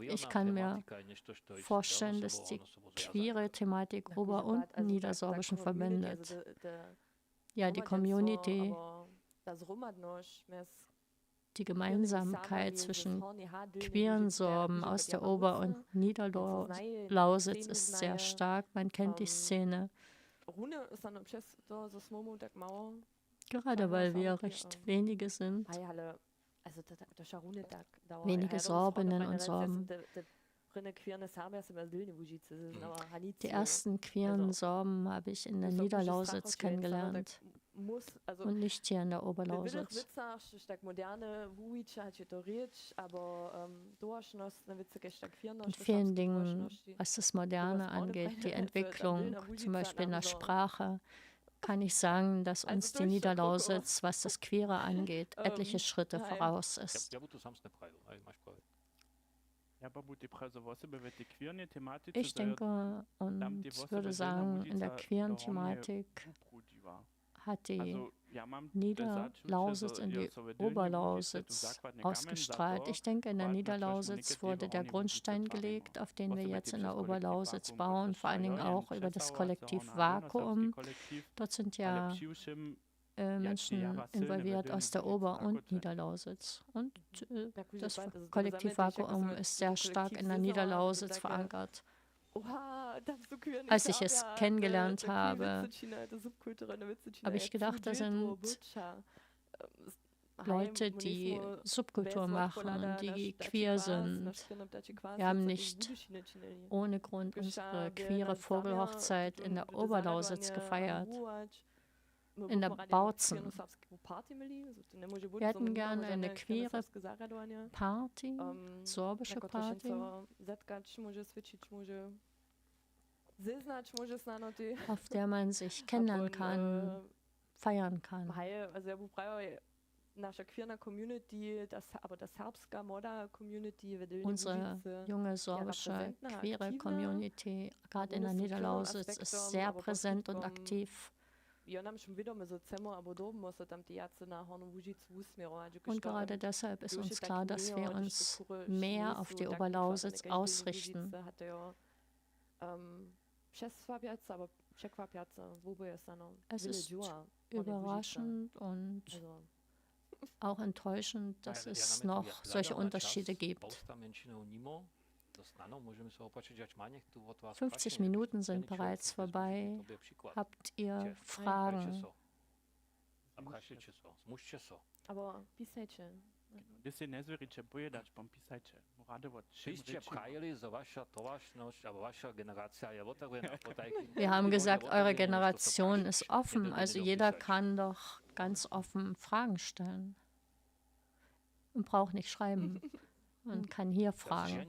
Speaker 1: Ich kann mir vorstellen, dass die queere Thematik Ober- und Niedersorbischen verbindet. Ja, die Community, die Gemeinsamkeit zwischen queeren Sorben aus der Ober- und Niederlausitz ist sehr stark. Man kennt die Szene. Gerade weil wir recht wenige sind. Wenige Sorbinnen und Sorben. Die ersten queeren Sorben habe ich in der Niederlausitz kennengelernt und nicht hier in der Oberlausitz. In vielen Dingen, was das Moderne angeht, die Entwicklung, zum Beispiel in der Sprache, kann ich sagen, dass uns die Niederlausitz, was das Queere angeht, etliche Schritte voraus ist. Ich denke und würde sagen, in der queeren Thematik hat die Niederlausitz in die Oberlausitz ausgestrahlt. Ich denke, in der Niederlausitz wurde der Grundstein gelegt, auf den wir jetzt in der Oberlausitz bauen, vor allen Dingen auch über das Kollektiv Vakuum. Dort sind ja Menschen involviert aus der Ober- und Niederlausitz. Und das Kollektiv Vakuum ist sehr stark in der Niederlausitz verankert. Als ich es kennengelernt habe, habe ich gedacht, das sind Leute, die Subkultur machen, die queer sind. Wir haben nicht ohne Grund unsere queere Vogelhochzeit in der Oberlausitz gefeiert. In der Bautzen. Wir hätten gerne eine queere Party, sorbische Party, auf der man sich kennenlernen kann, feiern kann. Unsere junge sorbische queere Community, gerade in der Niederlausitz, ist sehr präsent und aktiv. Und gerade deshalb ist uns klar, dass wir uns mehr auf die Oberlausitz ausrichten. Es ist überraschend und auch enttäuschend, dass es noch solche Unterschiede gibt. 50 Minuten sind bereits vorbei. Habt ihr Fragen?
Speaker 4: Aber pisajcie.
Speaker 1: Wir haben gesagt, eure Generation ist offen, also jeder kann doch ganz offen Fragen stellen und braucht nicht schreiben. Man kann hier fragen.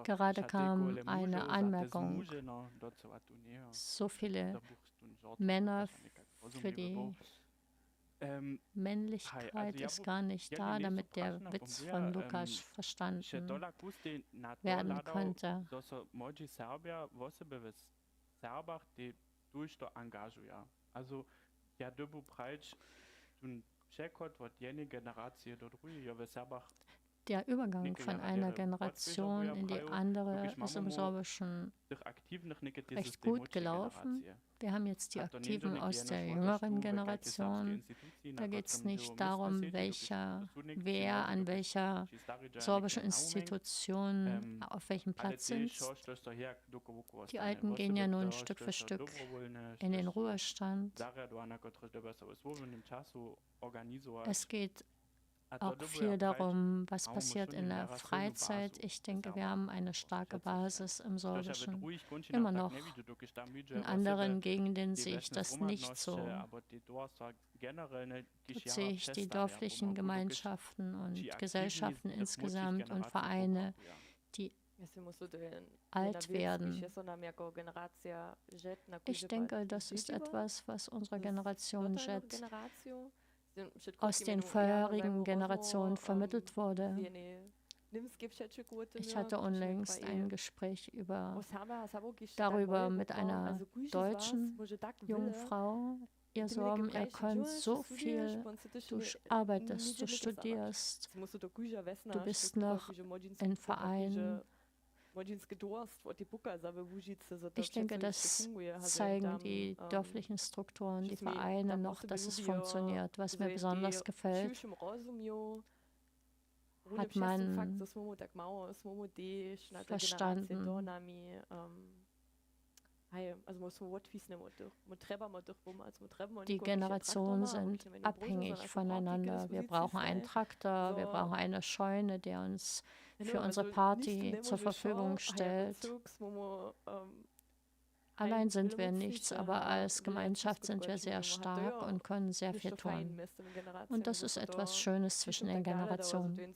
Speaker 1: Gerade kam eine Anmerkung. So viele Männer für die Männlichkeit ist gar nicht da, damit der Witz von Lukas verstanden werden könnte.
Speaker 5: Also, ja, dobu prajč, tun čekot, wat jene generacije do druge,
Speaker 1: der Übergang von einer Generation in die andere ist im Sorbischen recht gut gelaufen. Wir haben jetzt die Aktiven aus der jüngeren Generation. Da geht es nicht darum, wer an welcher sorbischen Institution auf welchem Platz sitzt. Die Alten gehen ja nun Stück für Stück in den Ruhestand. Es geht auch viel darum, was passiert in der Freizeit. Ich denke, wir haben eine starke Basis im Sorbischen. Immer noch. In anderen Gegenden sehe ich das nicht so. Dort sehe ich die dorflichen Gemeinschaften und Gesellschaften insgesamt und Vereine, die alt werden. Ich denke, das ist etwas, was unsere Generation Jet aus den vorherigen Generationen vermittelt wurde. Ich hatte unlängst ein Gespräch darüber mit einer deutschen jungen Frau. Ihr Sorben, ihr könnt so viel, du arbeitest, du studierst, du bist noch in Vereinen. Ich denke, das zeigen die dörflichen Strukturen, die Vereine noch, dass es funktioniert. Was mir besonders gefällt, hat man verstanden. Die Generationen sind abhängig voneinander. Wir brauchen einen Traktor, wir brauchen eine Scheune, der uns für unsere Party zur Verfügung stellt. Allein sind wir nichts, aber als Gemeinschaft sind wir sehr stark und können sehr viel tun. Und das ist etwas Schönes zwischen den Generationen.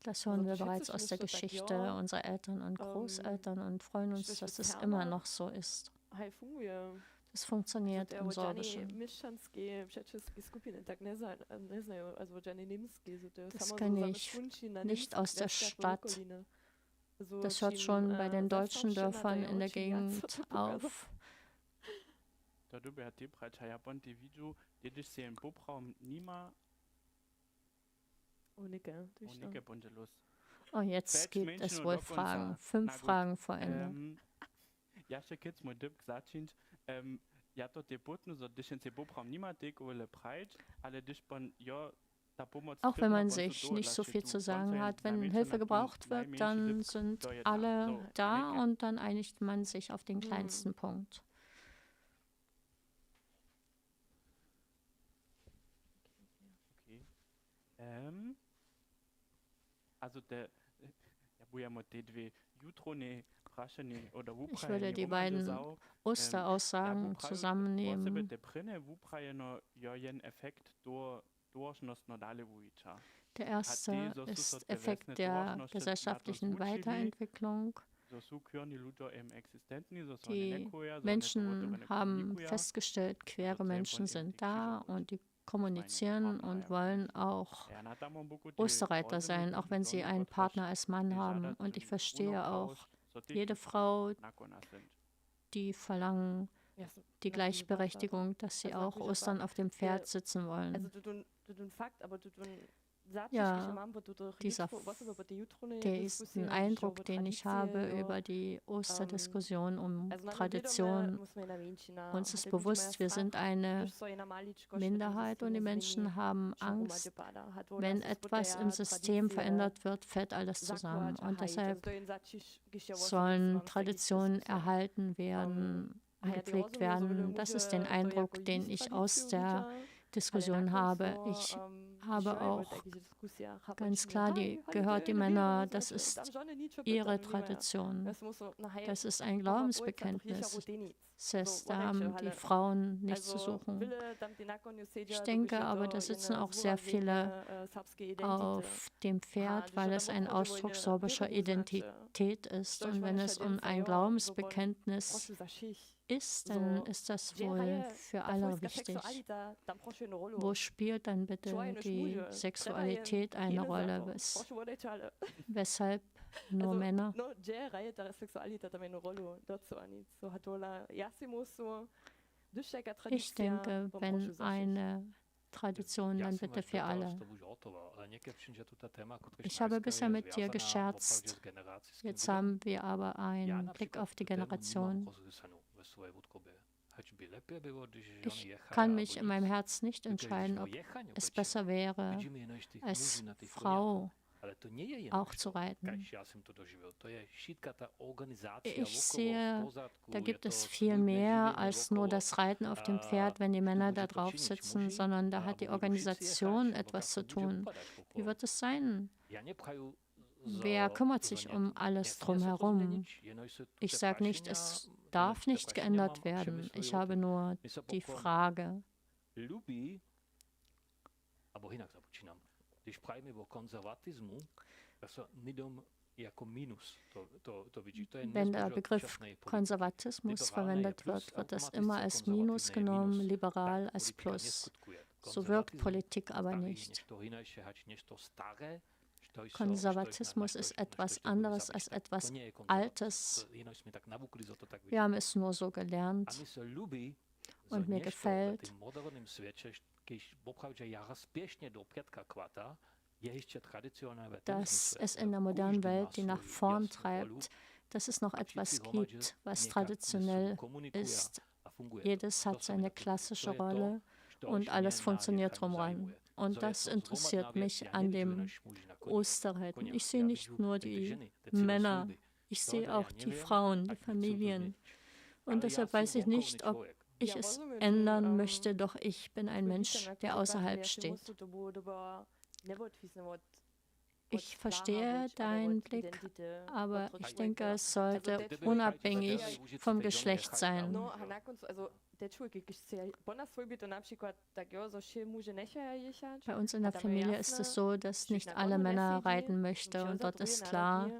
Speaker 1: Das hören wir bereits aus der Geschichte unserer Eltern und Großeltern und freuen uns, dass es immer noch so ist. Es funktioniert im Sorbischen. Das kenne ich nicht aus der Stadt. Das hört schon bei den deutschen Dörfern in der Gegend auf. Oh, jetzt gibt es wohl Fragen. 5 Fragen vor Ende. Auch wenn man sich nicht so viel zu sagen hat, wenn Hilfe gebraucht wird, dann sind alle da und dann einigt man sich auf den kleinsten Punkt. Ich würde die beiden Osteraussagen zusammennehmen. Der erste ist Effekt der gesellschaftlichen Weiterentwicklung. Die Menschen haben festgestellt, queere Menschen sind da und die kommunizieren und wollen auch Osterreiter sein, auch wenn sie einen Partner als Mann haben. Und ich verstehe auch jede Frau, die verlangen die Gleichberechtigung, dass sie auch Ostern auf dem Pferd sitzen wollen. Ja, der ist ein Eindruck, den ich habe über die Osterdiskussion um Tradition. Uns ist bewusst, wir sind eine Minderheit und die Menschen haben Angst. Wenn etwas im System verändert wird, fällt alles zusammen. Und deshalb sollen Traditionen erhalten werden, gepflegt werden. Das ist der Eindruck, den ich aus der Diskussion habe. Ich habe auch ganz klar gehört, die Männer, das ist ihre Tradition. Das ist ein Glaubensbekenntnis. Da haben die Frauen nichts zu suchen. Ich denke aber, da sitzen auch sehr viele auf dem Pferd, weil es ein Ausdruck sorbischer Identität ist. Und wenn es um ein Glaubensbekenntnis ist, dann ist das wohl für alle wichtig. Wo spielt dann bitte die Sexualität eine Rolle? Weshalb nur Männer? Ich denke, wenn eine Tradition, dann bitte für alle. Ich habe bisher mit dir gescherzt. Jetzt haben wir aber einen Blick auf die Generation. Ich kann mich in meinem Herz nicht entscheiden, ob es besser wäre, als Frau auch zu reiten. Ich sehe, da gibt es viel mehr als nur das Reiten auf dem Pferd, wenn die Männer da drauf sitzen, sondern da hat die Organisation etwas zu tun. Wie wird es sein? Wer kümmert sich um alles drumherum? Ich sage nicht, es darf nicht geändert werden. Ich habe nur die Frage. Wenn der Begriff Konservatismus verwendet wird, wird das immer als Minus genommen, liberal als Plus. So wirkt Politik aber nicht. Konservatismus ist etwas anderes als etwas Altes. Wir haben es nur so gelernt und mir gefällt, dass es in der modernen Welt, die nach vorn treibt, dass es noch etwas gibt, was traditionell ist. Jedes hat seine klassische Rolle und alles funktioniert drumherum. Und das interessiert mich an dem Osterreiten. Ich sehe nicht nur die Männer, ich sehe auch die Frauen, die Familien. Und deshalb weiß ich nicht, ob ich es ändern möchte, doch ich bin ein Mensch, der außerhalb steht. Ich verstehe deinen Blick, aber ich denke, es sollte unabhängig vom Geschlecht sein.
Speaker 4: No, a nakon, also der človek, keď chce po nás svoj byt, to napríklad tak jo, so šie muže nechaja jechať.
Speaker 1: Bei uns in der Familie ist es so, dass nicht alle Männer reiten möchten und dort ist klar,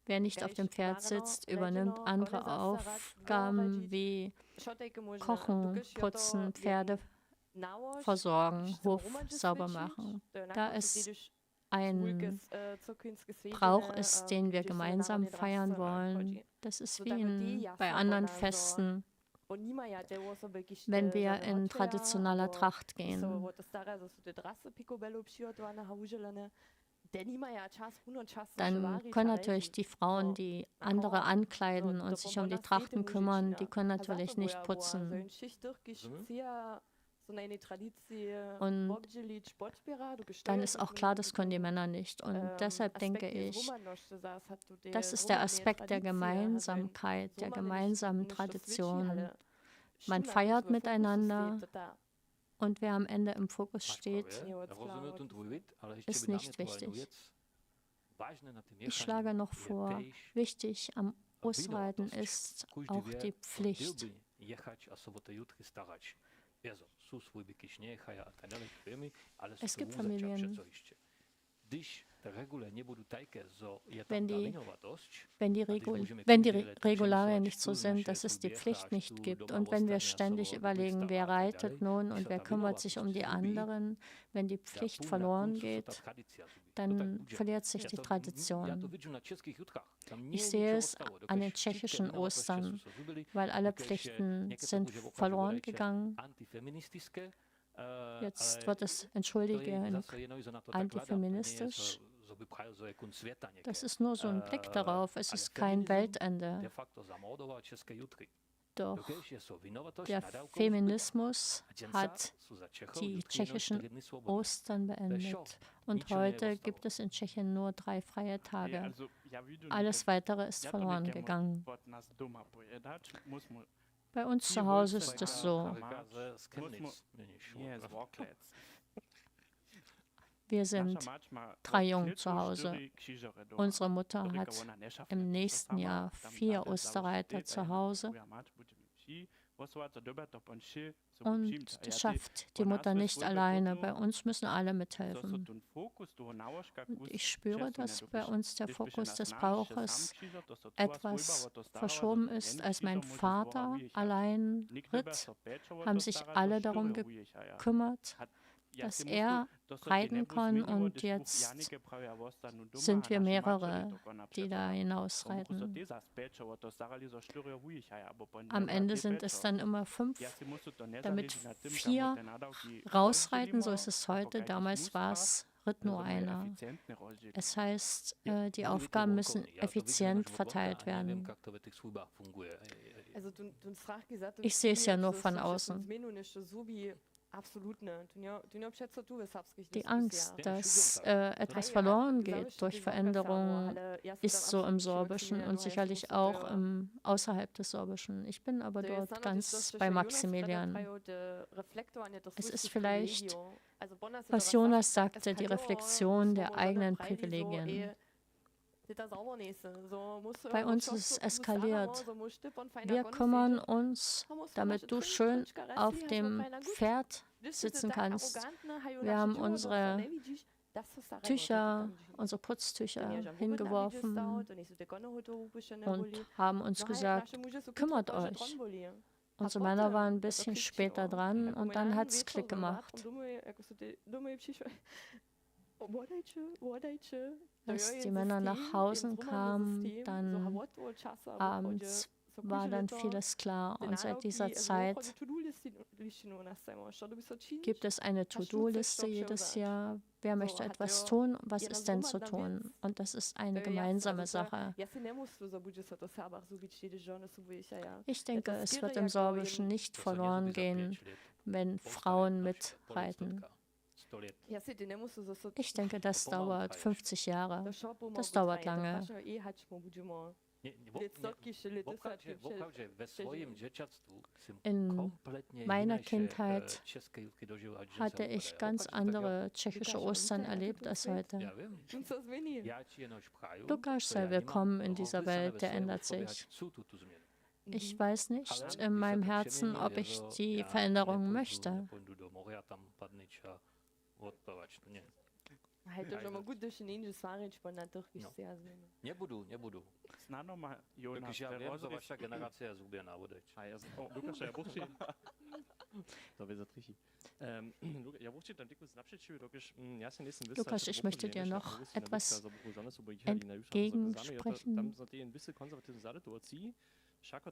Speaker 1: wer nicht auf dem Pferd sitzt, übernimmt andere Aufgaben wie Kochen, Putzen, Pferde versorgen, Hof sauber machen. Da es ein Brauch ist, den wir gemeinsam feiern wollen, das ist wie bei anderen Festen, wenn wir in traditioneller Tracht gehen. Dann können natürlich die Frauen, die andere ankleiden und sich um die Trachten kümmern, die können natürlich nicht putzen. Und dann ist auch klar, das können die Männer nicht. Und deshalb denke ich, das ist der Aspekt der Gemeinsamkeit, der gemeinsamen Tradition. Man feiert miteinander und wer am Ende im Fokus steht, ist nicht wichtig. Ich schlage noch vor, wichtig am Ausreiten ist auch die Pflicht. Es gibt Familien, wenn die Regularien nicht so sind, dass es die Pflicht nicht gibt. Und wenn wir ständig überlegen, wer reitet nun und wer kümmert sich um die anderen, wenn die Pflicht verloren geht, dann verliert sich die Tradition. Ich sehe es an den tschechischen Ostern, weil alle Pflichten sind verloren gegangen. Jetzt wird es, Entschuldigung, antifeministisch. Das ist nur so ein Blick darauf, es ist kein Weltende. Doch der Feminismus hat die tschechischen Ostern beendet. Und heute gibt es in Tschechien nur 3 freie Tage. Alles Weitere ist verloren gegangen. Bei uns zu Hause ist es so. Wir sind 3 Jungen zu Hause. Unsere Mutter hat im nächsten Jahr 4 Osterreiter zu Hause. Und das schafft die Mutter nicht alleine. Bei uns müssen alle mithelfen. Und ich spüre, dass bei uns der Fokus des Brauches etwas verschoben ist. Als mein Vater allein ritt, haben sich alle darum gekümmert, dass er reiten kann, und jetzt sind wir mehrere, die da hinausreiten. Am Ende sind es dann immer 5, damit 4 rausreiten, so ist es heute. Damals ritt nur einer. Es heißt, die Aufgaben müssen effizient verteilt werden. Ich sehe es ja nur von außen. Die Angst, dass etwas verloren geht durch Veränderungen, ist so im Sorbischen und sicherlich auch außerhalb des Sorbischen. Ich bin aber dort ganz bei Maximilian. Es ist vielleicht, was Jonas sagte, die Reflexion der eigenen Privilegien. Bei uns ist es eskaliert. Wir kümmern uns, damit du schön auf dem Pferd sitzen kannst. Wir haben unsere Tücher, unsere Putztücher hingeworfen und haben uns gesagt, kümmert euch. Unsere Männer waren ein bisschen später dran und dann hat es Klick gemacht. Als die Männer nach Hause kamen, dann abends war dann vieles klar. Und seit dieser Zeit gibt es eine To-Do-Liste jedes Jahr. Wer möchte etwas tun? Was ist denn zu tun? Und das ist eine gemeinsame Sache. Ich denke, es wird im Sorbischen nicht verloren gehen, wenn Frauen mitreiten. Ich denke, das dauert 50 Jahre. Das dauert lange. In meiner Kindheit hatte ich ganz andere tschechische Ostern erlebt als heute. Lukáš, sei willkommen in dieser Welt, der ändert sich. Ich weiß nicht in meinem Herzen, ob ich die Veränderung möchte.
Speaker 3: Takže ja viem, že vaša generácia zubia na vodeč.
Speaker 6: Lukáš,
Speaker 1: ich möchte dir noch etwas entgegensprechen.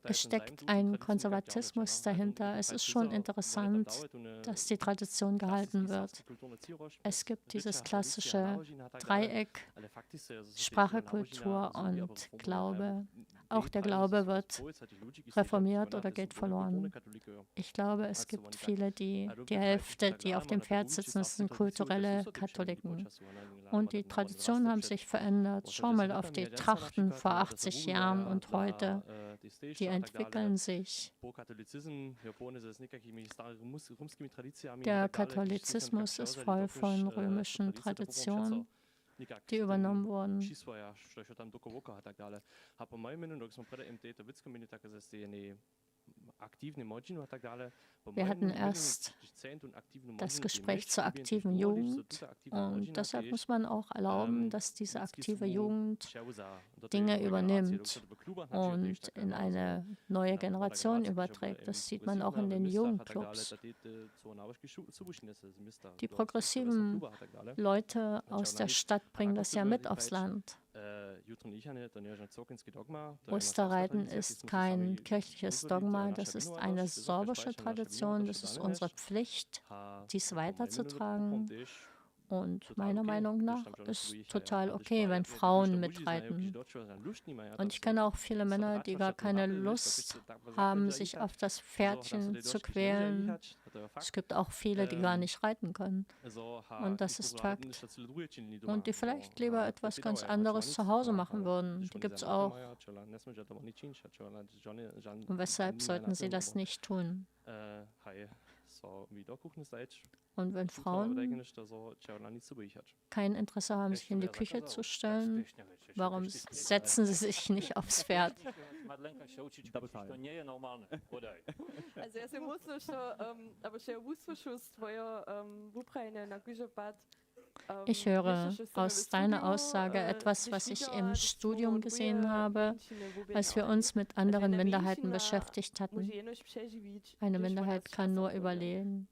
Speaker 1: Es steckt ein Konservatismus dahinter. Es ist schon interessant, dass die Tradition gehalten wird. Es gibt dieses klassische Dreieck, Sprache, Kultur und Glaube. Auch der Glaube wird reformiert oder geht verloren. Ich glaube, es gibt viele, die Hälfte, die auf dem Pferd sitzen, sind kulturelle Katholiken. Und die Traditionen haben sich verändert. Schau mal auf die Trachten vor 80 Jahren und heute. Die entwickeln sich. Der Katholizismus ist voll von römischen Traditionen, die übernommen wurden. Wir hatten erst das Gespräch zur aktiven Jugend und deshalb muss man auch erlauben, dass diese aktive Jugend Dinge übernimmt und in eine neue Generation überträgt. Das sieht man auch in den Jugendclubs. Die progressiven Leute aus der Stadt bringen das ja mit aufs Land. Osterreiten ist kein kirchliches Dogma, das ist eine sorbische Tradition, das ist unsere Pflicht, dies weiterzutragen. Und meiner Meinung nach ist total okay, wenn Frauen mitreiten. Und ich kenne auch viele Männer, die gar keine Lust haben, sich auf das Pferdchen zu quälen. Es gibt auch viele, die gar nicht reiten können. Und das ist Fakt. Und die vielleicht lieber etwas ganz anderes zu Hause machen würden. Die gibt es auch. Und weshalb sollten sie das nicht tun? Und wenn Frauen kein Interesse haben, sich in die Küche zu stellen, warum setzen sie sich nicht aufs Pferd?
Speaker 4: Also ja sam musel aber še uslušal tvojo Ukraine na Gujabat.
Speaker 1: Ich höre aus deiner Aussage etwas, was ich im Studium gesehen habe, als wir uns mit anderen Minderheiten beschäftigt hatten. Eine Minderheit kann nur überleben,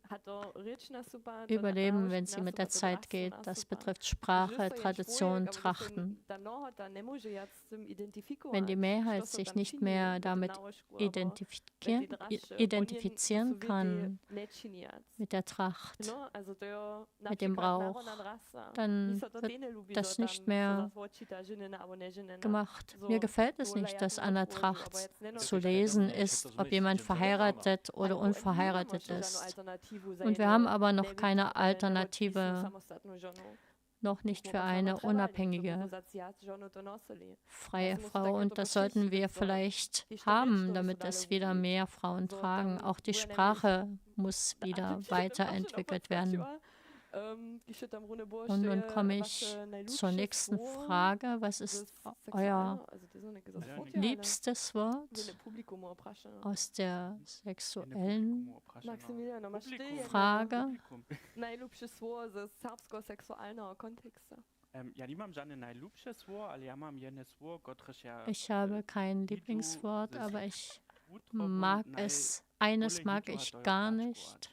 Speaker 1: wenn sie mit der Zeit geht. Das betrifft Sprache, Tradition, Trachten. Wenn die Mehrheit sich nicht mehr damit identifizieren kann, mit der Tracht, mit dem Brauch, dann wird das nicht mehr gemacht. Mir gefällt es nicht, dass an der Tracht zu lesen ist, ob jemand verheiratet oder unverheiratet ist. Und wir haben aber noch keine Alternative, noch nicht für eine unabhängige, freie Frau. Und das sollten wir vielleicht haben, damit es wieder mehr Frauen tragen. Auch die Sprache muss wieder weiterentwickelt werden. Und nun komme ich zur nächsten Frage. Was ist euer liebstes Wort aus der sexuellen Frage? Ich habe kein Lieblingswort, aber ich mag es. Eines mag ich gar nicht.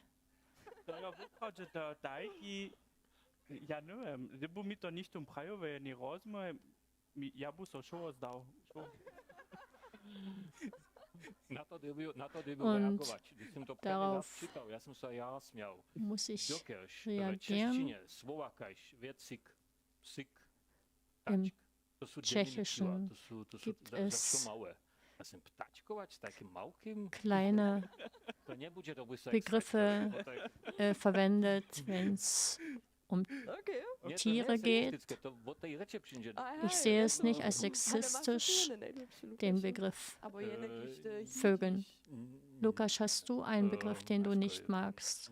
Speaker 1: Und darauf muss ich reagieren. Im Tschechischen gibt es kleine Begriffe verwendet, wenn es um Tiere geht. Ich sehe es nicht als sexistisch, den Begriff Vögeln. Lukas, hast du einen Begriff, den du nicht magst?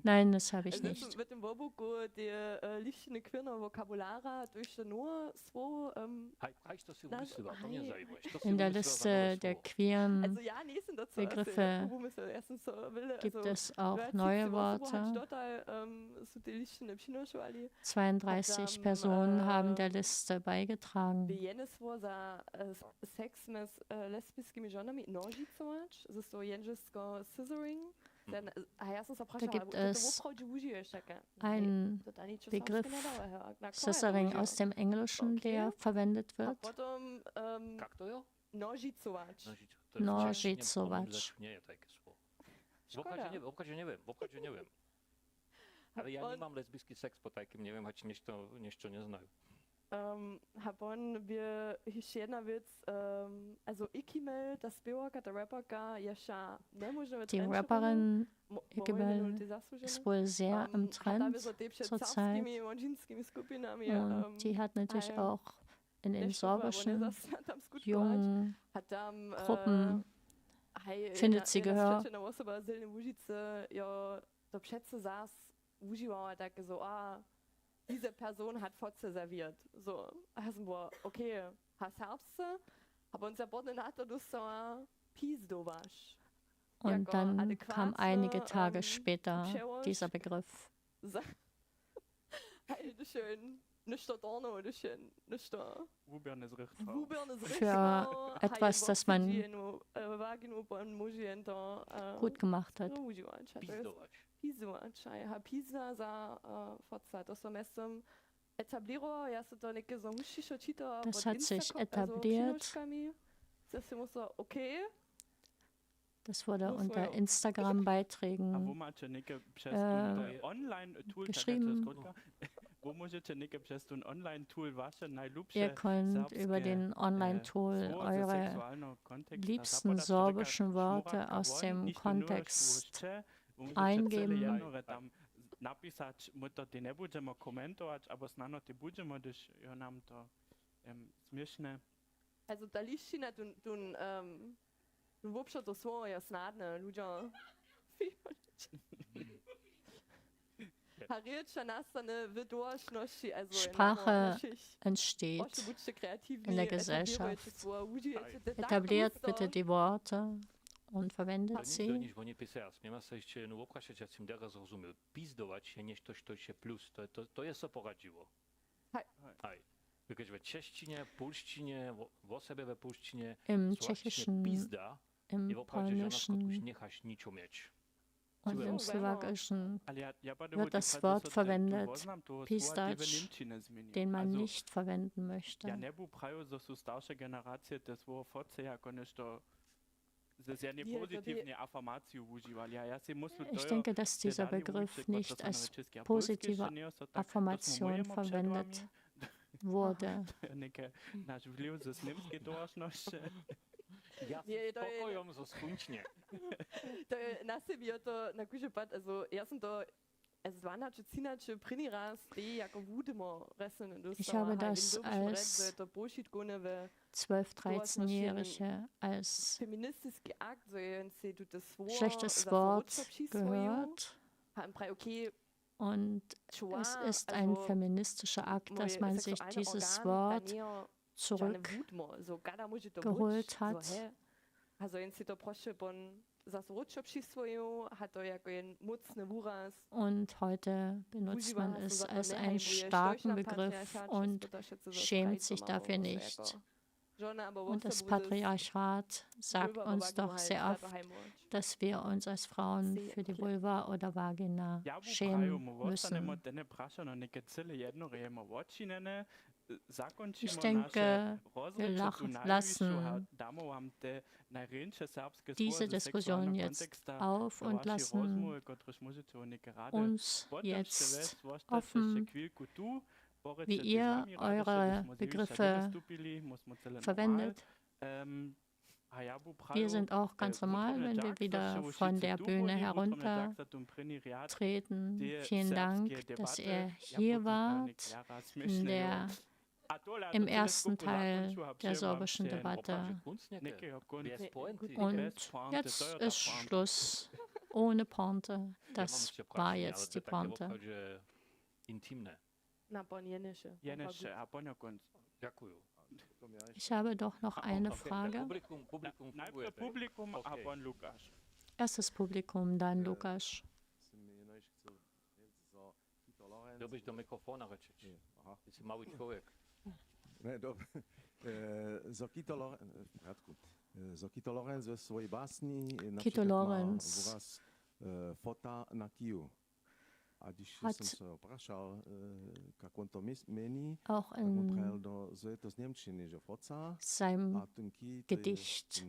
Speaker 1: Nein, das habe ich nicht. In der Liste der queeren Begriffe gibt es auch neue Worte. 32 Personen haben der Liste beigetragen. Da gibt es einen Begriff, Scissoring aus dem Englischen, der verwendet wird. Nožicovač.
Speaker 3: Ale ja nemám lesbický sex po takým, neviem, či niečo neznajú.
Speaker 4: Habon wir jedna věc, also Ikimel, das Beoka, der Rapper, Jascha,
Speaker 1: die Rapperin Ikimel ist wohl sehr im Trend zurzeit. Und die hat natürlich auch in den sorbischen jungen Gruppen, findet sie Gehör.
Speaker 4: Diese Person hat Fotze serviert. So, also wir, okay, has Herbste, aber unser Bordenator du so Pizdovasch.
Speaker 1: Und dann kam einige Tage später dieser Begriff.
Speaker 4: Schön, nicht der Dorno, schön, nicht der
Speaker 1: für etwas, das man gut gemacht hat.
Speaker 4: Pisa za Forza. Das hat sich etabliert. Das wurde unter Instagram-Beiträgen geschrieben. Ihr könnt über den Online-Tool eure liebsten sorbischen Worte aus dem Kontext eingeben. Also da liščina du vopša to svoje snadne ľudia.
Speaker 1: Sprache entsteht in der Gesellschaft. Etabliert bitte die Worte und verwendet sie. Im Tschechischen, im Polnischen und im Slowakischen wird das Wort verwendet, Pizdac, den man nicht verwenden möchte. Ich denke, dass dieser Begriff nicht als positive Affirmation verwendet wurde. Ich habe das als 12-, 13-Jährige als schlechtes Wort gehört. Und es ist ein feministischer Akt, dass man sich dieses Wort zurückgeholt hat. Und heute benutzt man es als einen starken Begriff und schämt sich dafür nicht. Und das Patriarchat sagt uns doch sehr oft, dass wir uns als Frauen für die Vulva oder Vagina schämen müssen. Ich denke, wir lassen diese Diskussion jetzt auf und lassen uns jetzt offen, wie ihr eure Begriffe verwendet. Wir sind auch ganz normal, wenn wir wieder von der Bühne heruntertreten. Vielen Dank, dass ihr hier wart im ersten Teil der sorbischen Debatte. Und jetzt ist Schluss ohne Pointe. Das war jetzt die Pointe. Ich habe doch noch eine Frage. Erstes Publikum, dann Lukáš.
Speaker 3: Dobíš do mikrofona řečič. Ty jsi malý člověk.
Speaker 6: Ne, dobro. Za Kito Lorenz ve svojej básni
Speaker 1: Kito Lorenz
Speaker 6: fota na Kiju. A když jsem se oprašal, jak on to mení,
Speaker 1: auch
Speaker 6: tak on prejel do z Němčiny, že foca
Speaker 1: seinem
Speaker 6: a ten Kij,
Speaker 1: Gedicht.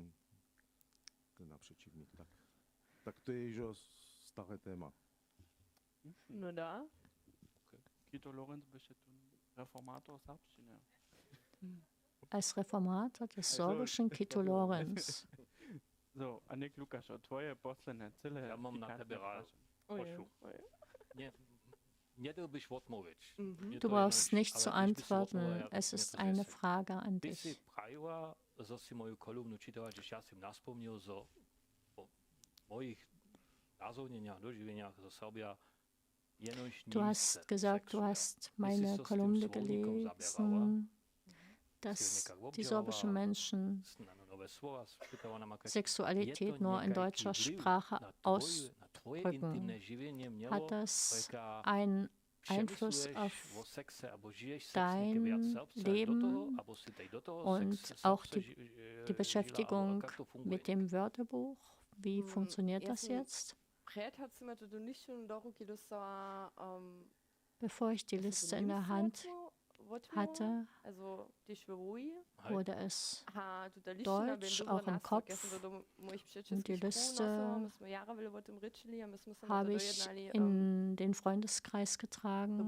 Speaker 6: Ten napřečivník. Tak to je, že staré téma.
Speaker 4: No da.
Speaker 5: Kito Lorenz bist Reformator Serbštiny.
Speaker 1: Als Reformator des sorbischen Kito Lorenz.
Speaker 5: So, Anik Lukáš, tvoje posledné celé.
Speaker 3: Já mám na tebe rád.
Speaker 1: Du brauchst nicht zu antworten, es ist eine Frage an dich. Du hast gesagt, du hast meine Kolumne gelesen, dass die sorbischen Menschen Sexualität nur in deutscher Sprache ausdrücken. Hat das einen Einfluss auf dein Leben und auch die Beschäftigung mit dem Wörterbuch? Wie funktioniert das jetzt? Bevor ich die Liste in der Hand hatte, wurde es deutsch, auch im Kopf. Und die Liste habe ich in den Freundeskreis getragen.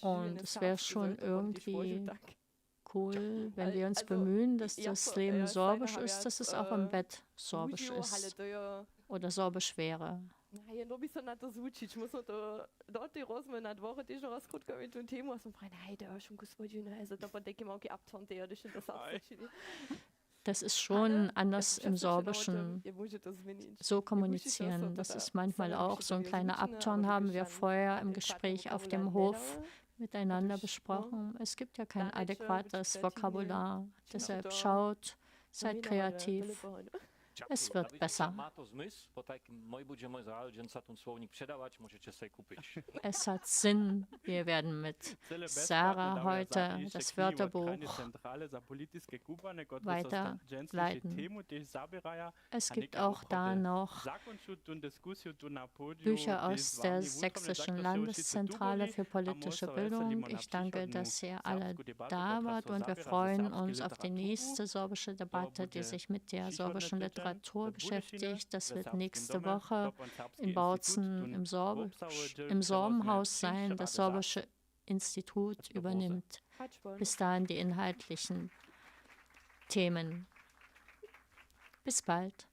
Speaker 1: Und es wäre schon irgendwie cool, wenn wir uns bemühen, dass das Leben sorbisch ist, dass es auch im Bett sorbisch ist oder sorbisch wäre.
Speaker 4: No bi se na to zvučić, musimo to doti rozme na dvore, ti že razkrutka mi tu temu, sam pravi, najde, schon gospodine, also da podekim auch abtonte, ja, das ist das.
Speaker 1: Das ist schon anders im Sorbischen, so kommunizieren. Das ist manchmal auch so ein kleiner Abton, haben wir vorher im Gespräch auf dem Hof miteinander besprochen. Es gibt ja kein adäquates Vokabular, deshalb schaut, seid kreativ. Es wird besser. Es hat Sinn. Wir werden mit Sarah heute das Wörterbuch weiterleiten. Es gibt auch da noch Bücher aus der Sächsischen Landeszentrale für politische Bildung. Ich danke, dass ihr alle da wart und wir freuen uns auf die nächste sorbische Debatte, die sich mit der sorbischen Literatur beschäftigt. Das wird nächste Woche in Bautzen im Sorbenhaus sein. Das Sorbische Institut übernimmt bis dahin die inhaltlichen Themen. Bis bald.